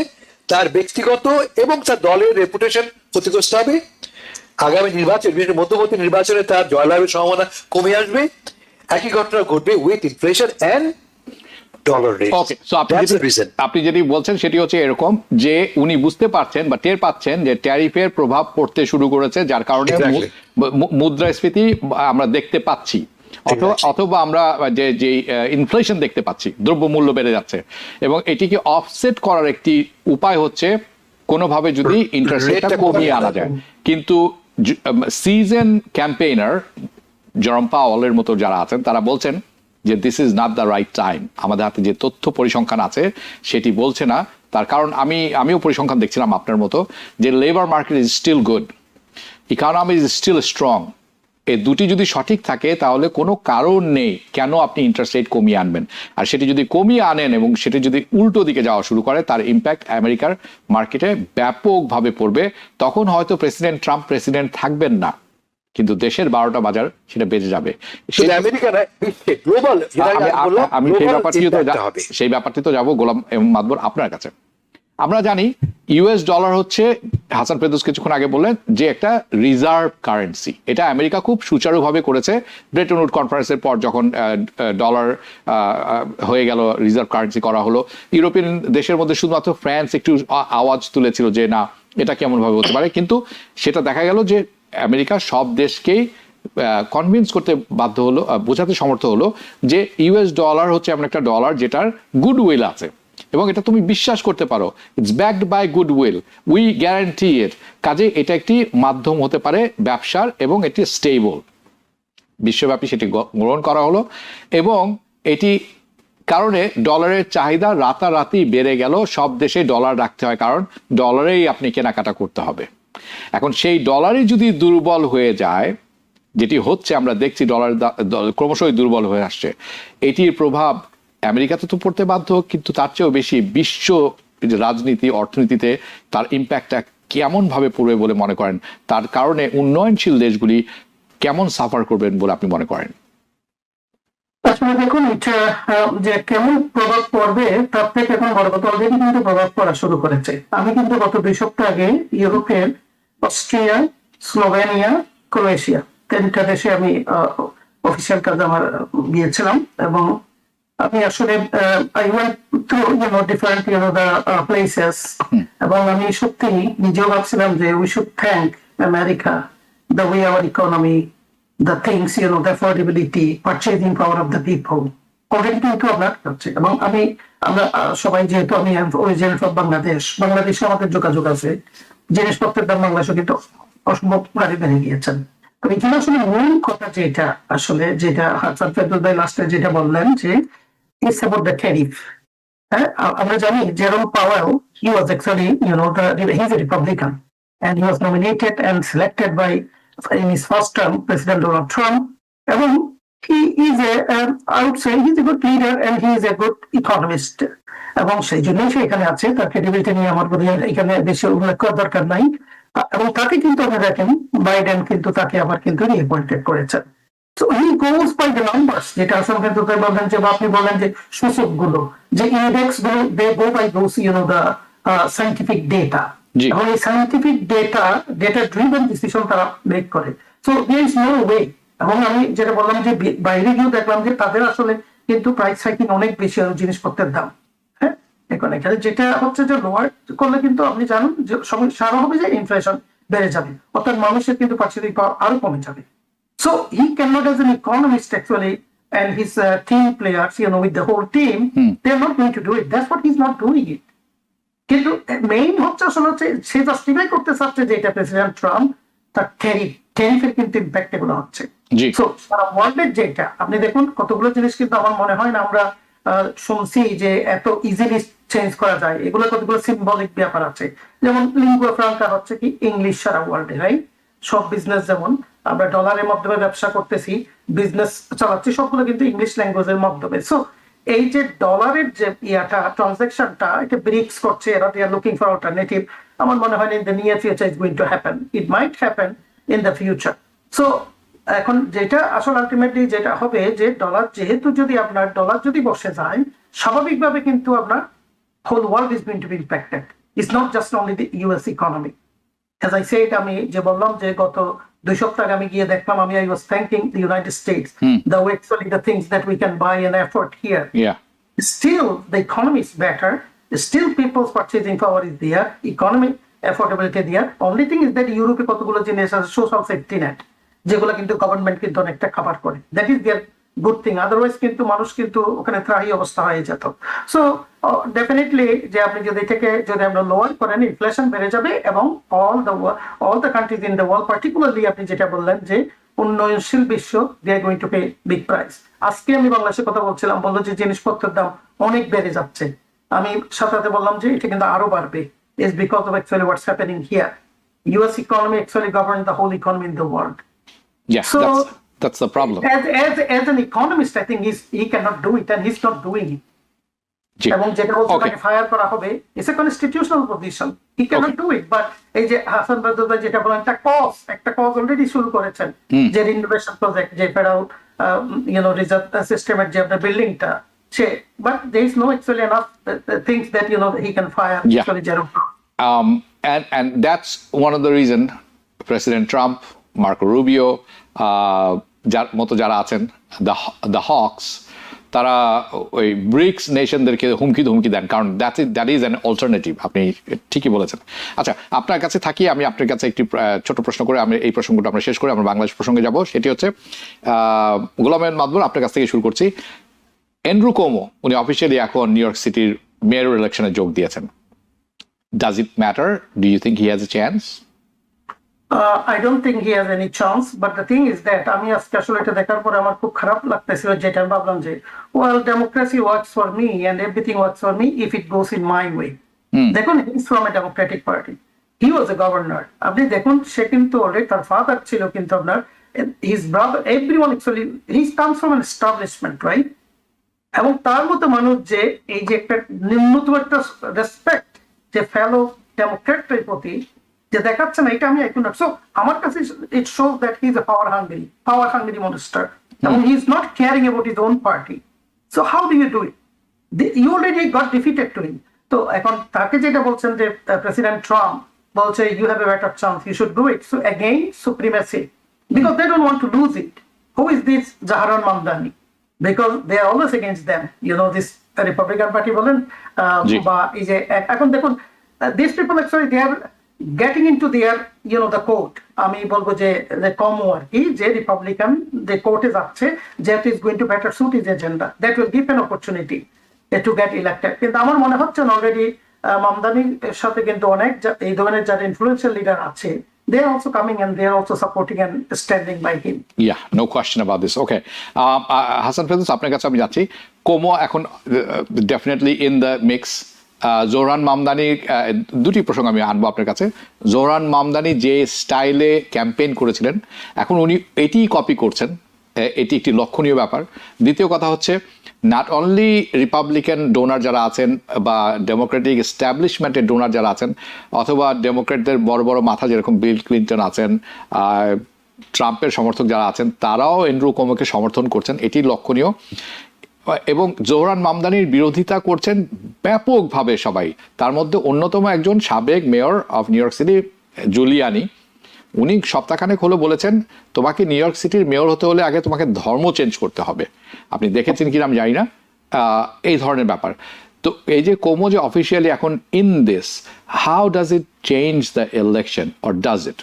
তার ব্যক্তিগত এবং তার দলের রেপুটেশন ক্ষতিগ্রস্ত হবে। আগামী নির্বাচন, বিশেষ মধ্যবর্তী নির্বাচনে তার জয়লাভের সম্ভাবনা কমে আসবে। একই ঘটনা ঘটবে with inflation and dollar rate.
Okay, so আপনি যেটি বলছেন সেটি হচ্ছে এরকম যে উনি বুঝতে পারছেন বা টের পাচ্ছেন যে ট্যারিফের প্রভাব পড়তে শুরু করেছে, যার কারণে মুদ্রাস্ফীতি আমরা দেখতে পাচ্ছি, অথবা আমরা যে ইনফ্লেশন দেখতে পাচ্ছি, দ্রব্যমূল্য বেড়ে যাচ্ছে, এবং এটিকে অফসেট করার একটি উপায় হচ্ছে কোনোভাবে যদি ইন্টারেস্ট রেটটা কমিয়ে আনা যায়। কিন্তু সিজন ক্যাম্পেইনার জেরম পাওয়েলের মতো যারা আছেন তারা বলছেন যে this is not the right time. আমাদের হাতে যে তথ্য পরিসংখ্যান আছে সেটি বলছে না। তার কারণ আমিও পরিসংখ্যান দেখছিলাম আপনার মতো, যে labour market is still good, economy is still strong. এই দুটি যদি সঠিক থাকে তাহলে কোনো কারণ নেই কেন আপনি ইন্টারেস্ট রেট কমিয়ে আনবেন। আর সেটি যদি কমিয়ে আনেন এবং সেটি যদি উল্টো দিকে যাওয়া শুরু করে, তার ইম্প্যাক্ট আমেরিকার মার্কেটে ব্যাপকভাবে পড়বে। তখন হয়তো প্রেসিডেন্ট ট্রাম্প প্রেসিডেন্ট থাকবেন না, কিন্তু দেশের 12টা বাজার সেটা বেঁচে যাবে। আমি সেই ব্যাপারটি তো যাবো গোলাম মাদবর আপনার কাছে। আমরা জানি ইউএস ডলার হচ্ছে, হাসান ফেরদৌস কিছুক্ষণ আগে বললেন যে একটা রিজার্ভ কারেন্সি। এটা আমেরিকা খুব সুচারুভাবে করেছে ব্রেটন উড কনফারেন্সের পর, যখন ডলার হয়ে গেল, রিজার্ভ কারেন্সি করা হলো। ইউরোপিয়ান দেশের মধ্যে শুধুমাত্র ফ্রান্স একটু আওয়াজ তুলেছিল যে না, এটা কেমন ভাবে হতে পারে, কিন্তু সেটা দেখা গেল যে আমেরিকা সব দেশকেই কনভিন্স করতে বাধ্য হলো, বোঝাতে সমর্থ হলো যে ইউএস ডলার হচ্ছে এমন একটা ডলার যেটার গুডউইল আছে এবং এটা তুমি বিশ্বাস করতে পারো, it's backed by goodwill, we guarantee it. কাজে এটা একটি মাধ্যম হতে পারে ব্যবসার এবং এটি স্টেবল। বিশ্বব্যাপী সেটি গ্রহণ করা হলো এবং এটি কারণে ডলারের চাহিদা রাতারাতি বেড়ে গেল। সব দেশে ডলার রাখতে হয় কারণ ডলারেই আপনি কেনাকাটা করতে হবে। এখন সেই ডলারই যদি দুর্বল হয়ে যায়, যেটি হচ্ছে আমরা দেখছি, ডলার ক্রমশই দুর্বল হয়ে আসছে, এটির প্রভাব আমেরিকাতে তো পড়তে বাধ্য, কিন্তু তার চেয়েও বেশি বিশ্ব রাজনীতি অর্থনীতিতে তার ইম্প্যাক্টটা কেমন ভাবে পড়বে বলে মনে করেন? তার কারণে উন্নয়নশীল দেশগুলি কেমন সাফার করবেন বলে আপনি মনে করেন?
আসলে দেখুন, এটা যে কেমন প্রভাব পড়বে তার থেকে এখন বড় কথা, অলরেডি কিন্তু প্রভাব পড়া শুরু করেছে। আমি কিন্তু গত 2 সপ্তাহ আগে ইউরোপের অস্ট্রিয়া, স্লোভেনিয়া, ক্রোয়েশিয়া 3টা দেশে আমি অফিসিয়াল কাজে আমার গিয়েছিলাম এবং আমি আসলে I went through different the places এবং আমি সত্যি নিজেও ভাবছিলাম যে we should thank America, the way our economy, the things, the affordability, purchasing power of the people already কিন্তু আপনার হচ্ছে। এবং আমরা সবাই, যেহেতু আমি অরিজিনাল ফ্রম বাংলাদেশে আমাদের যোগাযোগ আছে, জিনিসপত্রের দাম বাংলাদেশে কিন্তু অসম্ভব গাড়ি বেড়ে গিয়েছেন। তো এখানে আসলে মূল কথা যেটা হাসান ফেরদৌস ভাই লাস্টে যেটা বললেন যে it's about the tariff. আমরা জানি Jerome Powell, he was actually he's a Republican and he was nominated and selected by in his first term President Donald Trump, এবং he is I would say he's a good leader and he is a good economist, এবং সেই জন্যই সে এখানে আছে। তার credibility নিয়ে আমার বোধ হয় এখানে বেশি উল্লেখ করার দরকার নাই। এবং তাকে কিন্তু আপনি দেখেন বাইডেন কিন্তু তাকে আবার কিন্তু রিঅ্যাপয়েন্টেড করেছেন। So he goes by the numbers, যেটা আসলে কিন্তু তাই বললেন যে আপনি বলেন যে সূচকগুলো, যে ইন্ডেক্স গুলো, they go by those the scientific data, এবং এই সায়েন্টিফিক ডেটা ড্রিভেন ডিসিশন তারা মেক করে। So there is no way, এবং আমি যেটা বললাম যে বাইরে গিয়েও দেখলাম যে তাদের আসলে কিন্তু প্রাইস হাইকিং অনেক বেশি জিনিসপত্রের দাম। হ্যাঁ, এখানে যেটা হচ্ছে যে লোয়ার করলে কিন্তু আপনি জানেন যে সমস্যা হবে যে ইনফ্লেশন, বেড়ে যাবে, অর্থাৎ মানুষের কিন্তু পার্সেন্টেজ পাওয়ার আরো কমে যাবে। So he cannot, as an economist, actually, and his team players, with the whole team, they're not going to do it. That's what he's not doing it. কিন্তু মেইন হচ্ছে আসলে হচ্ছে সে জাস্টিফাই করতে চাচ্ছে যে এটা প্রেসিডেন্ট ট্রাম্প তার ট্যারিফের কিন্তু ইম্প্যাক্ট এগুলো হচ্ছে। সো সারা ওয়ার্ল্ডের যেটা আপনি দেখুন কতগুলো জিনিস কিন্তু আমার মনে হয় না আমরা শুনছি যে এত ইজিলি চেঞ্জ করা যায়, এগুলো কতগুলো সিম্বলিক ব্যাপার আছে। যেমন লিঙ্গুয়া ফ্রাঙ্কা হচ্ছে কি ইংলিশ সারা ওয়ার্ল্ডে, রাইট? সব বিজনেস যেমন আমরা ডলারের মাধ্যমে ব্যবসা করতেছি, বিজনেস চালাচ্ছি, সবগুলো কিন্তু ইংলিশ ল্যাঙ্গুয়েজের মাধ্যমে। সো এই যে ডলারের যে ইয়াটা ট্রানজাকশনটা এটা ব্রিক্স করছে, এরা দে আর লুকিং ফর অল্টারনেটিভ। আমার মনে হয় in the near future is going to happen, it might happen in the future. So এখন যেটা আসলে আলটিমেটলি যেটা হবে যে ডলার যেহেতু যদি আপনার ডলার যদি বসে যায়, স্বাভাবিকভাবে কিন্তু আপনার whole world is going to be impacted, it's not just only the US economy. As I said, আমি যে বললাম যে গত 2 সপ্তাহ আগে আমি গিয়ে দেখলাম, আমি I was thanking the United States, the way actually the things that we can buy and afford here.
Yeah.
Still, the economy is better. Still, people's purchasing power is there. Economic affordability there. Only thing is that Europe কতগুলো জিনিস আছে social safety net, যেগুলো কিন্তু government কিন্তু অনেকটা cover করে। That is their good thing. Otherwise, কিন্তু মানুষ কিন্তু ওখানে ত্রাহি অবস্থা হয়ে যেত। So definitely যে আপনি যদি থেকে যদি আমরা লোয়ার করেন, ইনফ্লেশন বেড়ে যাবে এবং all the countries in the world, particularly আপনি যেটা বললেন যে উন্নয়নশীল বিশ্ব, they are going to pay big price. আজকে আমি বাংলাদেশের কথা বলছিলাম, বললো যে জিনিসপত্রের দাম অনেক বেড়ে যাচ্ছে। আমি সাথে বললাম যে এটা কিন্তু আরো বাড়বে, is because of actually what's happening here. US economy actually governs the whole economy in the world.
Yeah,
So
that's the problem.
As an economist, I think he cannot do it, and he's not doing it.
জি।
এবং যেটা বলছে
Okay.
তাকে fire করা হবে, it's a constitutional position, he can't do it. But এই যে হাসান বাদুদা যেটা বলেন, একটা কজ অলরেডি শুরু করেছেন, যে ইনোভেশন প্রজেক্ট, যে ফেডারেল রিজার্ভ সিস্টেমের যে আপনার বিল্ডিংটা, সে but there is no actually enough things that he can fire actually যেরকম।
And that's one of the reason President Trump, Marco Rubio, যার মতো যারা আছেন, the Hawks, তারা ওই ব্রিক্স নেশনদেরকে হুমকি দেন, কারণ দ্যাট ইজ অ্যান অল্টারনেটিভ। আপনি ঠিকই বলেছেন। আচ্ছা, আপনার কাছে থাকি, আমি আপনার কাছে একটি ছোট প্রশ্ন করে আমি এই প্রসঙ্গটা আমরা শেষ করে আমরা বাংলাদেশ প্রসঙ্গে যাব। সেটি হচ্ছে গোলাম আহমেদ মাদবর, আপনার কাছ থেকে শুরু করছি। অ্যান্ড্রু কোমো উনি অফিসিয়ালি এখন নিউ ইয়র্ক সিটির মেয়র ইলেকশনে যোগ দিয়েছেন। Does it matter? Do you think he has a chance?
I don't think he has any chance, but the thing is that আমি আজকে আসলে এটা দেখার পরে আমার খুব খারাপ লাগতেছিল, যেটা আমি ভাবলাম যে well, democracy works for me and everything works for me if it goes in my way. দেখুন, he is from a democratic party. He was a governor. আপনি দেখুন, সে কিন্তু অলরেডি তার ফাদার ছিল কিন্তু আপনার his brother, everyone actually, he comes from an establishment, right? এবং তার মতো মানুষ যে এই যে একটা নিম্নতম একটা রেসপেক্ট যে ফেলো ডেমোক্রেটের প্রতি যে দেখাচ্ছে না, এটা আমি এখন সো আমার কাছে it shows that he is a power hungry monster, এবং he is not caring about his own party. So how do you do it? You already got defeated to him. তো এখন তাকে যেটা বলছেন যে প্রেসিডেন্ট ট্রাম্প বলছে you have a better chance, you should do it. So again supremacy, because they don't want to lose it. Who is this Zohran Mamdani? Because they are always against them, this Republican Party বলেন বা এই যে এখন দেখুন, these people actually they are getting into their the court. আমি বলবো যে কমো আর কি, যে রিপাবলিকান যে কোর্টে যাচ্ছে, that is going to better suit his agenda, that will give an opportunity to get elected. কিন্তু আমার মনে হচ্ছে অলরেডি মামদানির সাথে কিন্তু অনেক এই ধরনের যারা ইনফ্লুয়েন্সিয়াল লিডার আছে, they are also coming and they are also supporting and standing by him.
Yeah, no question about this. Okay. Hassan Ferdous, আপনার কাছে আমি যাচ্ছি। কোমো এখন definitely in the mix. Zohran Mamdani, দুটি প্রসঙ্গ আমি আনবো আপনার কাছে। জোহরান মামদানি যে স্টাইলে ক্যাম্পেইন করেছিলেন, এখন উনি এটিই কপি করছেন, এটি একটি লক্ষণীয় ব্যাপার। দ্বিতীয় কথা হচ্ছে, নট অনলি রিপাবলিকান ডোনার যারা আছেন বা ডেমোক্রেটিক এস্টাবলিশমেন্টের ডোনার যারা আছেন, অথবা ডেমোক্রেটদের বড় বড় মাথা যেরকম বিল ক্লিন্টন আছেন, ট্রাম্পের সমর্থক যারা আছেন, তারাও অ্যান্ড্রু কোমোকে সমর্থন করছেন, এটি লক্ষণীয়। এবং জোহরান মামদানির বিরোধিতা করছেন ব্যাপকভাবে সবাই। তার মধ্যে অন্যতম একজন সাবেক mayor of new York city, Giuliani, উনি সপ্তাহখানেক হলো বলেছেন, তোমাকে নিউ ইয়র্ক সিটির মেয়র হতে হলে আগে তোমাকে ধর্ম চেঞ্জ করতে হবে। আপনি দেখেছেন কিনা আমি জানি না, এই ধরনের ব্যাপার। তো এই যে কোমো যে অফিসিয়ালি এখন in this, how does it change the election or does it?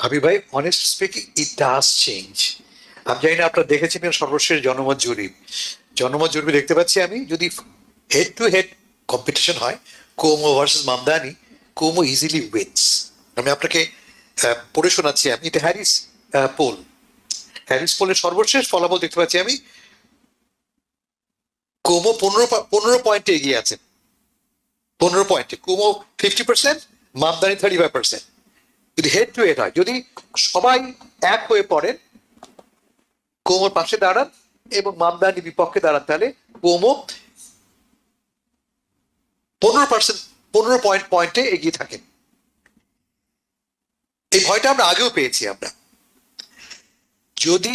Habib ভাই, honest speaking, it does change. আমি জানি না আপনারা দেখেছেন সর্বশেষ জনমত জরিপে দেখতে পাচ্ছি আমি, যদি হেড টু হেড কম্পিটিশন হয় Como versus Mamdani, Como easily wins. আমি আপনাকে পড়ে শোনাচ্ছি। আমি এটা হ্যারিস পোলের সর্বশেষ ফলাফল দেখতে পাচ্ছি আমি। কোমো 15 পয়েন্টে এগিয়ে আছে, 15 পয়েন্টে কোমো 50%, মামদানি 35%। যদি হেড টু হেড হয়, যদি সবাই এক হয়ে পড়েন, কোমোর পাশে দাঁড়ান এবং মামদানি বিপক্ষে দাঁড়ান, তাহলে কোমো 15 পয়েন্টে এগিয়ে থাকে। এই ভয়টা আমরা আগেও পেয়েছি আমরা। যদি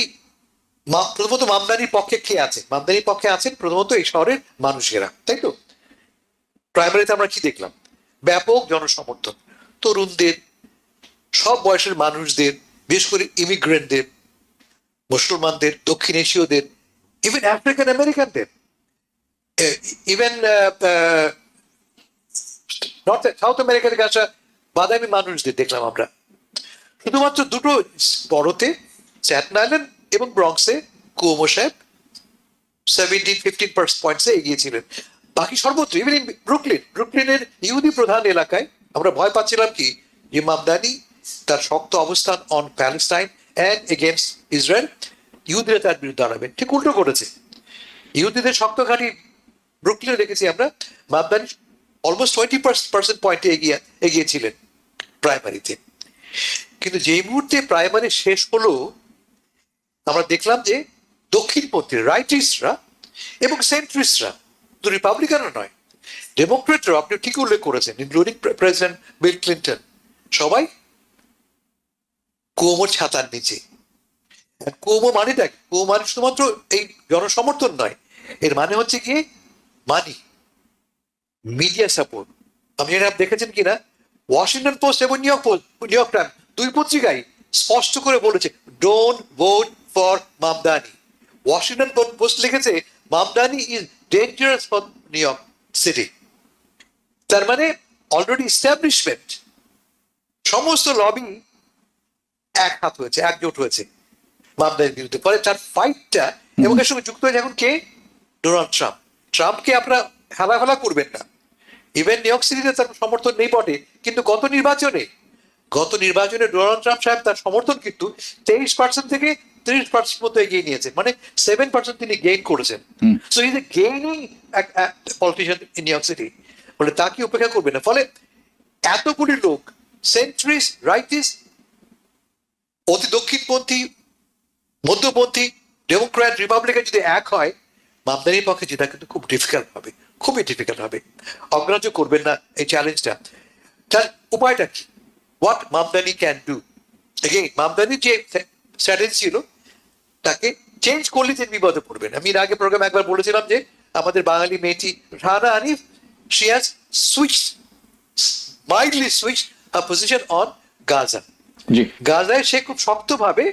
প্রথমত মামদানির পক্ষে কে আছে? মামদানির পক্ষে আছেন প্রথমত এই শহরের মানুষেরা, তাই তো? প্রাইমারিতে আমরা কি দেখলাম? ব্যাপক জনসমর্থন, তরুণদের, সব বয়সের মানুষদের, বিশেষ করে ইমিগ্রেন্টদের, মুসলমানদের, দক্ষিণ এশীয়দের, ইভেন আফ্রিকান আমেরিকানদের, ইভেন সাউথ আমেরিকা থেকে আসা বাদামি মানুষদের দেখলাম আমরা। শুধুমাত্র দুটো বড়তে, স্ট্যাটেন আইল্যান্ড এবং ব্রঙ্কসে, কুওমো সাহেব 17-15 পয়েন্টসে এগিয়েছিলেন। বাকি সর্বত্র, ইভেন ব্রুকলিনের ইহুদি প্রধান এলাকায় আমরা ভয় পাচ্ছিলাম কি যে মামদানি তার শক্ত অবস্থান on Palestine and against Israel, ইহুদিরা তার বিরুদ্ধে দাঁড়াবেন। ঠিক উল্টো করেছে। ইহুদিদের শক্ত ঘাঁটি ব্রুকলিনে দেখেছি আমরা, মামদানি অলমোস্ট 20% পয়েন্টে এগিয়েছিলেন প্রাইমারিতে। কিন্তু যেই মুহূর্তে প্রাইমারি শেষ হলো, আমরা দেখলাম যে দক্ষিণপন্থী রাইটিস্টরা এবং সেন্ট্রিস্টরা, তো রিপাবলিকানও নয়, ডেমোক্রেটরা, আপনি ঠিক উল্লেখ করেছেন, ইনক্লুডিং প্রেসিডেন্ট বিল ক্লিন্টন, সবাই কুওমোর ছাতার নিচে। কুওমো মানেটা কি? কুওমো মানে শুধুমাত্র এই জনসমর্থন নয়, এর মানে হচ্ছে কি মানি, মিডিয়া সাপোর্ট। আপনি এটা দেখেছেন কিনা, ওয়াশিংটন পোস্ট এবং নিউ ইয়র্ক টাইমস দুই পত্রিকায় স্পষ্ট করে বলেছে don't vote for Mamdani. Washington Post লিখেছে Mamdani is dangerous for New York City. তার মানে অলরেডি এস্টাবলিশমেন্ট, সমস্ত লবি একহাত হয়েছে, একজোট হয়েছে মামদানির বিরুদ্ধে। ফলে তার ফাইটটা এবং এর সঙ্গে যুক্ত হয়েছে এখন কে? Donald Trump. ট্রাম্পকে আপনারা হেলা করবেন না। ইভেন নিউ ইয়র্ক সিটিতে তার সমর্থন নেই বটে, কিন্তু গত নির্বাচনে ডোনাল্ড ট্রাম্প সাহেব তার সমর্থন কিন্তু 23% থেকে 30% মতো এগিয়ে নিয়েছেন, মানে 7% তিনি গেইন করেছেন। So is a gaining politician in New York city. বলে তাকে উপেক্ষা করবে না। ফলে এতগুলি লোক, সেন্ট্রিস্ট, রাইটিস্ট, অতি দক্ষিণপন্থী, মধ্যপন্থী, ডেমোক্র্যাট, রিপাবলিকান যদি এক হয়, মামদানির পক্ষে যেটা কিন্তু খুব ডিফিকাল্ট হবে, খুবই ডিফিকাল্ট হবে। অগ্রাহ্য করবেন না এই চ্যালেঞ্জটা। তার উপায়টা কি? What Mamdani can do? Again মামদানির যে স্ট্র্যাটেজি ছিল তাকে চেঞ্জ করলে তিনি বিপদে পড়বেন। আমি এর আগে প্রোগ্রামে একবার বলেছিলাম যে আমাদের বাঙালি মেয়েটি Rana আনিফ, she has mildly switched her position on Gaza. গাজায় সে খুব শক্তভাবে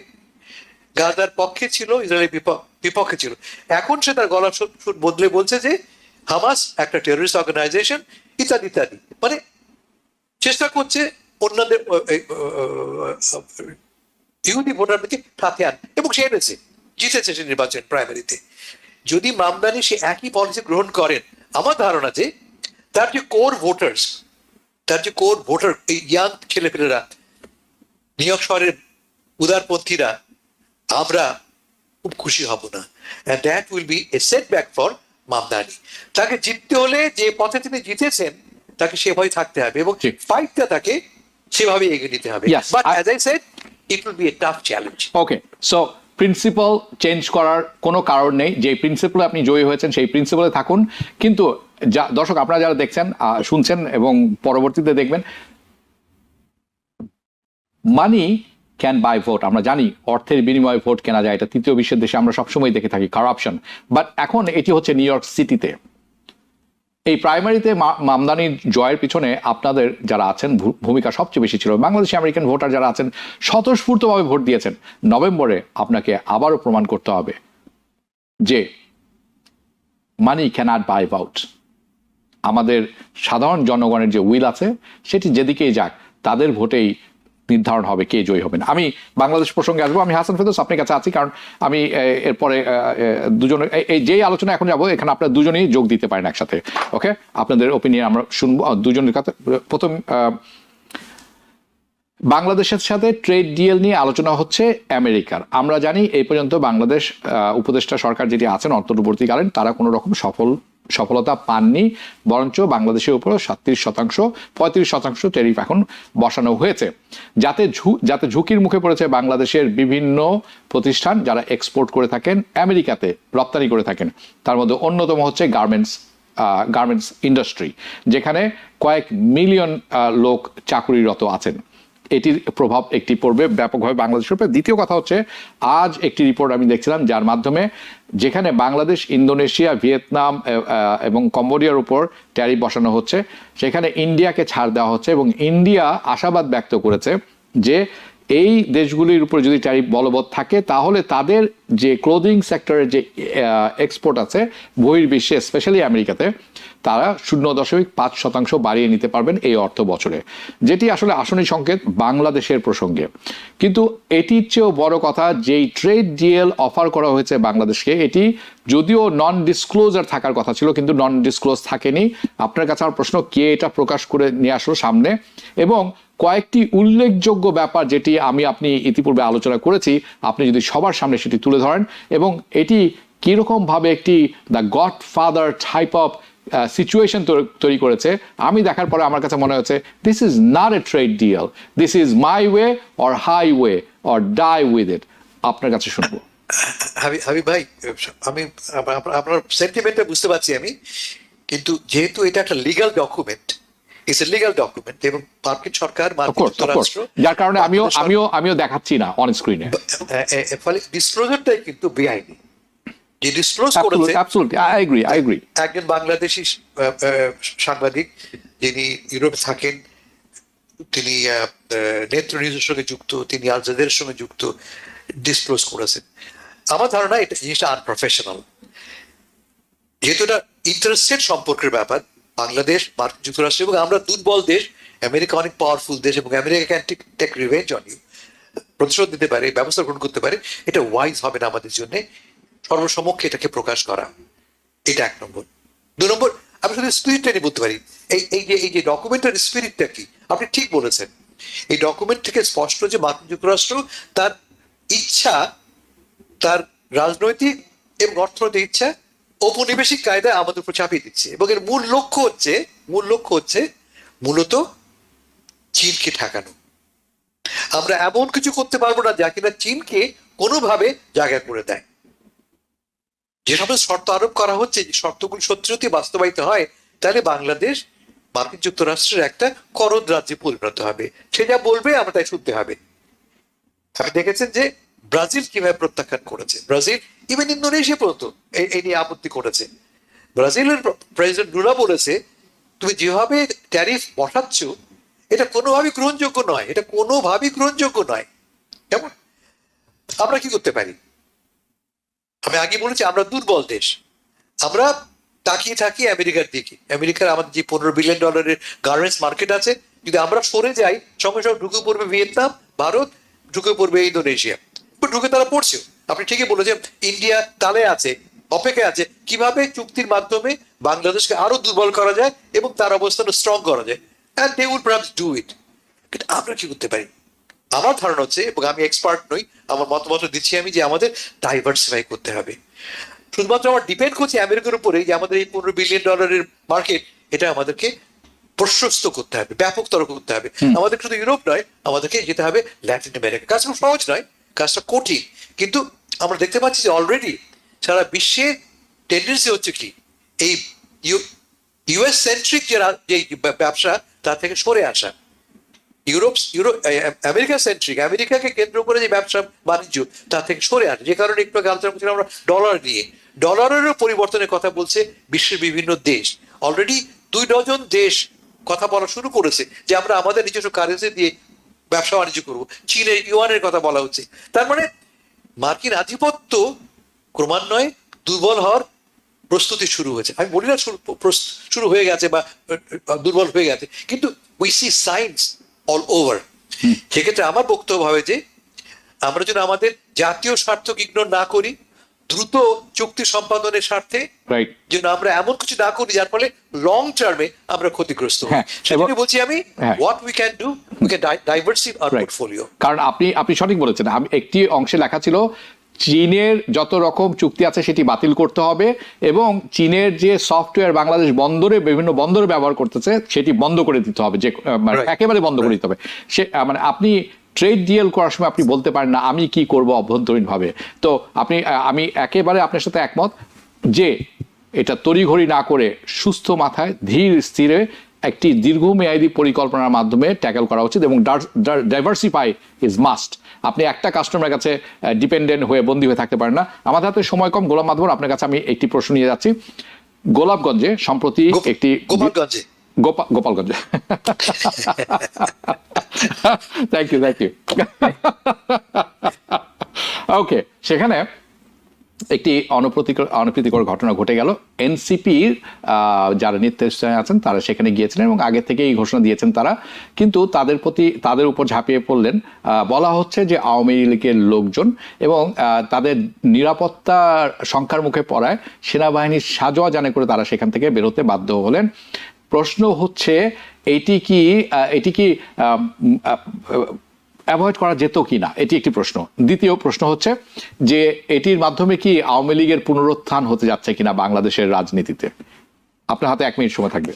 গাজার পক্ষে ছিল, ইসরায়েলের বিপক্ষে ছিল। এখন সে তার গলার সুর বদলে বলছে যে হামাস একটা টেররিস্ট অর্গানাইজেশন, ইত্যাদি ইত্যাদি। মানে চেষ্টা করছে অন্যদের ইহুদি ভোটারদেরকে সাথে আন, এবং সে এনেছে, জিতেছে সে নির্বাচন প্রাইমারিতে। যদি মামদানি সে একই পলিসি গ্রহণ করেন, আমার ধারণা যে তার যে কোর ভোটার, এই ইয়াং ছেলেপেলেরা, নিউ ইয়র্ক শহরের উদারপন্থীরা, আমরা খুব খুশি হব না। and that will be a setback for Mamdani. তাকে জিততে হলে যে পথে তিনি জিতেছেন তাকে সেভাবে থাকতে হবে এবং ফাইটটা তাকে সেভাবে এগিয়ে নিতে হবে। But as I said, it will be a tough challenge.
Okay, so principal change করার কোনো কারণ নেই। যে প্রিন্সিপালে আপনি জয়ী হয়েছেন সেই প্রিন্সিপালে থাকুন। কিন্তু দর্শক, আপনারা যারা দেখছেন, শুনছেন এবং পরবর্তীতে দেখবেন, মানি ক্যান বাই ভোট। আমরা জানি অর্থের বিনিময়ে ভোট কেনা যায়, এটা তৃতীয় বিশ্বের দেশে আমরা সবসময় দেখে থাকি কারাপশন। বাট এখন এটি হচ্ছে নিউ ইয়র্ক সিটিতে। এই প্রাইমারিতে মামদানির জয়ের পিছনে আপনাদের যারা আছেন ভূমিকা সবচেয়ে বেশি ছিল। বাংলাদেশি আমেরিকান ভোটার যারা আছেন স্বতঃস্ফূর্তভাবে ভোট দিয়েছেন। নভেম্বরে আপনাকে আবারও প্রমাণ করতে হবে যে মানি ক্যানট বাই ভোট। আমাদের সাধারণ জনগণের যে উইল আছে সেটি যেদিকেই যাক তাদের ভোটেই নির্ধারণ হবে কে জয়ী হবেন। আমি বাংলাদেশ প্রসঙ্গে আসবো। আমি হাসান ফেরদৌস আপনার কাছে আছি, কারণ আমি এরপরে দুজনের এই যেই আলোচনা এখন যাবো এখানে আপনারা দুজনেই যোগ দিতে পারেন একসাথে। ওকে, আপনাদের ওপিনিয়ন আমরা শুনবো দুজনের কাছে। প্রথম, বাংলাদেশের সাথে ট্রেড ডিল নিয়ে আলোচনা হচ্ছে আমেরিকার। আমরা জানি এই পর্যন্ত বাংলাদেশ উপদেষ্টা সরকার যেটি আছেন অন্তর্বর্তীকালীন, তারা কোনো রকম সফলতা পাননি, বরঞ্চ বাংলাদেশের উপর 35% ট্যারিফ এখন বসানো হয়েছে, যাতে ঝুঁকির মুখে পড়েছে বাংলাদেশের বিভিন্ন প্রতিষ্ঠান যারা এক্সপোর্ট করে থাকেন আমেরিকাতে, রপ্তানি করে থাকেন। তার মধ্যে অন্যতম হচ্ছে গার্মেন্টস ইন্ডাস্ট্রি, যেখানে কয়েক মিলিয়ন লোক চাকুরিরত আছেন। এটির প্রভাব একটি পড়বে ব্যাপকভাবে বাংলাদেশের উপরে। দ্বিতীয় কথা হচ্ছে, আজ একটি রিপোর্ট আমি দেখছিলাম যার মাধ্যমে যেখানে বাংলাদেশ, ইন্দোনেশিয়া, ভিয়েতনাম এবং কম্বোডিয়ার উপর ট্যারিফ বসানো হচ্ছে, সেখানে ইন্ডিয়াকে ছাড় দেওয়া হচ্ছে এবং ইন্ডিয়া আশাবাদ ব্যক্ত করেছে যে এই দেশগুলির উপর যদি ট্যারিফ বলবৎ থাকে তাহলে তাদের যে ক্লোদিং সেক্টরের যে এক্সপোর্ট আছে বহির্বিশ্বে, স্পেশালি আমেরিকাতে, তারা 0.5% বাড়িয়ে নিতে পারবেন এই অর্থ বছরে, যেটি আসলে আসন্ন সংকেত বাংলাদেশের প্রসঙ্গে। কিন্তু এটির চেয়েও বড় কথা, যেই ট্রেড ডিল অফার করা হয়েছে বাংলাদেশকে, এটি যদিও নন ডিসক্লোজার থাকার কথা ছিল কিন্তু নন ডিসক্লোজ থাকেনি। আপনার কাছে আমার প্রশ্ন, কে এটা প্রকাশ করে নিয়ে আসলো সামনে? এবং কয়েকটি উল্লেখযোগ্য ব্যাপার যেটি আপনি ইতিপূর্বে আলোচনা করেছি, আপনি যদি সবার সামনে সেটি তুলে ধরেন, এবং এটি কিরকম ভাবে একটি the Godfather type of situation তৈরি করেছে, আমি দেখার পরে আমার কাছে মনে হচ্ছে this is not a trade deal, this is my way or highway or die with it. আপনার কাছে শুনবো।
হাবিব ভাই, আমি আপনার সেন্টিমেন্টটা বুঝতে পারছি আমি, কিন্তু যেহেতু এটা একটা legal document, it's a legal document, এবং মার্কিন সরকার, মার্কিন যুক্তরাষ্ট্র,
যার কারণে আমিও দেখাচ্ছি না অন স্ক্রিনে,
ফলে ডিসক্লোজারটাই কিন্তু বেআইনি। যে ডিসক্লোজ করেছে,
আই এগ্রি,
একজন বাংলাদেশি সাংবাদিক যিনি ইউরোপে থাকেন, তিনি নেত্র নিউজের সঙ্গে যুক্ত, তিনি আল জাজিরার সঙ্গে যুক্ত, ডিসক্লোজ করেছেন। আমার ধারণা এটা জিনিসটা আনপ্রফেশনাল। যেহেতু এটা ইন্টারেস্টেড সম্পর্কের ব্যাপার, বাংলাদেশ, মার্কিন যুক্তরাষ্ট্র এবং আমরা দুর্বল দেশ, আমেরিকা অনেক পাওয়ারফুল দেশ, এবং America can take revenge on you, প্রতিশোধ নিতে পারে, ব্যবস্থা গ্রহণ করতে পারে। এটা ওয়াইজ হবে না আমাদের জন্য সর্বসমক্ষে এটাকে প্রকাশ করা। এটা এক নম্বর। 2 নম্বর, আমি শুধু স্পিরিটটা নিয়ে বলতে পারি, এই যে ডকুমেন্টের স্পিরিটটা কি, আপনি ঠিক বলেছেন। এই ডকুমেন্ট থেকে স্পষ্ট যে মার্কিন যুক্তরাষ্ট্র তার ইচ্ছা, তার রাজনৈতিক এবং অর্থনৈতিক ইচ্ছা ঔপনিবেশিক কায়দায় আমাদের উপর চাপিয়ে দিচ্ছে, এবং এর মূল লক্ষ্য হচ্ছে মূলত চীনকে ঠেকানো। আমরা এমন কিছু করতে পারবো না যা কিনা চীনকে কোনোভাবে জায়গা করে দেয়। যে সমস্ত শর্ত আরোপ করা হচ্ছে, যে শর্তগুলো সত্যি সত্যি বাস্তবায়িত হয়, তাহলে বাংলাদেশ মার্কিন যুক্তরাষ্ট্রের একটা করদ রাজ্যে পরিণত হবে। সে যা বলবে আমরা তাই শুনতে হবে। আপনি দেখেছেন যে ব্রাজিল কিভাবে প্রত্যাখ্যান করেছে, ব্রাজিল, ইভেন ইন্দোনেশিয়া পর্যন্ত এই নিয়ে আপত্তি করেছে। ব্রাজিলের প্রেসিডেন্ট লুলা বলেছে, তুমি যেভাবে ট্যারিফ বসাচ্ছ এটা কোনোভাবেই গ্রহণযোগ্য নয়, এটা কোনোভাবেই গ্রহণযোগ্য নয়। কেমন? আমরা কি করতে পারি? আমি আগে বলেছি আমরা দুর্বল দেশ, আমরা তাকিয়ে থাকি আমেরিকার দিকে। আমেরিকার আমাদের যে $15 বিলিয়ন গার্মেন্টস মার্কেট আছে, যদি আমরা সরে যাই, সঙ্গে সঙ্গে ঢুকে পড়বে ভিয়েতনাম, ভারত, ঢুকে পড়বে ইন্দোনেশিয়া, ঢুকে তারা পড়ছে। আপনি ঠিকই বলেছেন, ইন্ডিয়া তালে আছে, অপেক্ষায় আছে কিভাবে চুক্তির মাধ্যমে বাংলাদেশকে আরো দুর্বল করা যায় এবং তার অবস্থান স্ট্রং করা যায়, and they will perhaps do it. কিন্তু আমরা কি করতে পারি? আমার ধারণা হচ্ছে, এবং আমি এক্সপার্ট নই, আমার মতামত দিচ্ছি আমি, যে আমাদের ডাইভার্সিফাই করতে হবে। শুধুমাত্র আমার ডিপেন্ড করছে আমেরিকার উপরে, যে আমাদের এই $15 বিলিয়ন মার্কেট, এটা আমাদেরকে প্রশস্ত করতে হবে, ব্যাপকতর করতে হবে। আমাদের শুধু ইউরোপ নয়, আমাদেরকে যেতে হবে ল্যাটিন আমেরিকা। কাজটা সহজ নয়, কাজটা কঠিন, কিন্তু আমরা দেখতে পাচ্ছি যে অলরেডি সারা বিশ্বে টেন্ডেন্সি হচ্ছে কি, এই ইউএস সেন্ট্রিক যে ব্যবসা, তার থেকে সরে আসা, আমেরিকা সেন্ট্রিক, আমেরিকাকে কেন্দ্র করে যে ব্যবসা বাণিজ্য, তার থেকে সরে আসে। যে কারণে একটু আলোচনা করছিলাম আমরা ডলার নিয়ে, ডলারেরও পরিবর্তনের কথা বলছে বিশ্বের বিভিন্ন দেশ। অলরেডি 2 ডজন দেশ কথা বলা শুরু করেছে যে আমরা আমাদের নিজস্ব কারেন্সি দিয়ে ব্যবসা বাণিজ্য করবো। চীনের ইউয়ানের কথা বলা হচ্ছে। তার মানে মার্কিন আধিপত্য ক্রমান্বয়ে দুর্বল হওয়ার প্রস্তুতি শুরু হয়েছে। আমি বলি না শুরু হয়ে গেছে বা দুর্বল হয়ে গেছে, কিন্তু we see science all over. সেক্ষেত্রে আমার বক্তব্য হবে যে আমরা যেন আমাদের জাতীয় স্বার্থকে ইগনোর না করি, দ্রুত চুক্তি সম্পাদনের স্বার্থে
রাইট।
যেন আমরা এমন কিছু না করি যার ফলে লং টার্মে আমরা ক্ষতিগ্রস্ত হই।
হ্যাঁ,
সেজন্য বলছি আমি
হ্যাঁ।
What we can do, we can diversify our portfolio.
কারণ আপনি সঠিক বলেছেন। আমি একটি অংশে লেখা ছিল চীনের যত রকম চুক্তি আছে সেটি বাতিল করতে হবে, এবং চীনের যে সফটওয়্যার বাংলাদেশ বন্দরে বিভিন্ন বন্দরে ব্যবহার করতেছে সেটি বন্ধ করে দিতে হবে, যে মানে
Right.
একেবারে বন্ধ করে দিতে হবে। সে মানে আপনি ট্রেড ডিল করার সময় আপনি বলতে পারেন না আমি কি করব অভ্যন্তরীণ ভাবে। তো আমি একেবারে আপনার সাথে একমত যে এটা তড়িঘড়ি না করে সুস্থ মাথায় ধীর স্থিরে একটি দীর্ঘমেয়াদী পরিকল্পনার মাধ্যমে ট্যাকেল করা উচিত, এবং ডাইভার্সিফাই ইজ মাস্ট। আপনি একটা কাস্টমারের কাছে ডিপেন্ডেন্ট হয়ে বন্দী হয়ে থাকতে পারেন না। আমাদের হাতে সময় কম। গোলাম মাধবর, আপনার কাছে আমি একটি প্রশ্ন নিয়ে যাচ্ছি। গোলাপগঞ্জে সম্প্রতি একটি গোপালগঞ্জে থ্যাংক ইউ ওকে, সেখানে একটি অনপ্রীতিকর ঘটনা ঘটে গেল। এনসিপির যারা নেতৃস্থানে আছেন তারা সেখানে গিয়েছিলেন এবং আগে থেকে এই ঘোষণা দিয়েছেন তারা, কিন্তু তাদের উপর ঝাঁপিয়ে পড়লেন। বলা হচ্ছে যে আওয়ামী লীগের লোকজন, এবং তাদের নিরাপত্তার সংখ্যার মুখে পড়ায় সেনাবাহিনীর সাজোয়া জানে করে তারা সেখান থেকে বেরোতে বাধ্য হলেন। প্রশ্ন হচ্ছে এটি কি অ্যাভয়েড করা যেত কি না, এটি একটি প্রশ্ন। দ্বিতীয় প্রশ্ন হচ্ছে যে এটির মাধ্যমে কি আওয়ামী লীগের পুনরুত্থান হতে যাচ্ছে কিনা বাংলাদেশের রাজনীতিতে। আপনার হাতে 1 মিনিট সময় থাকবে।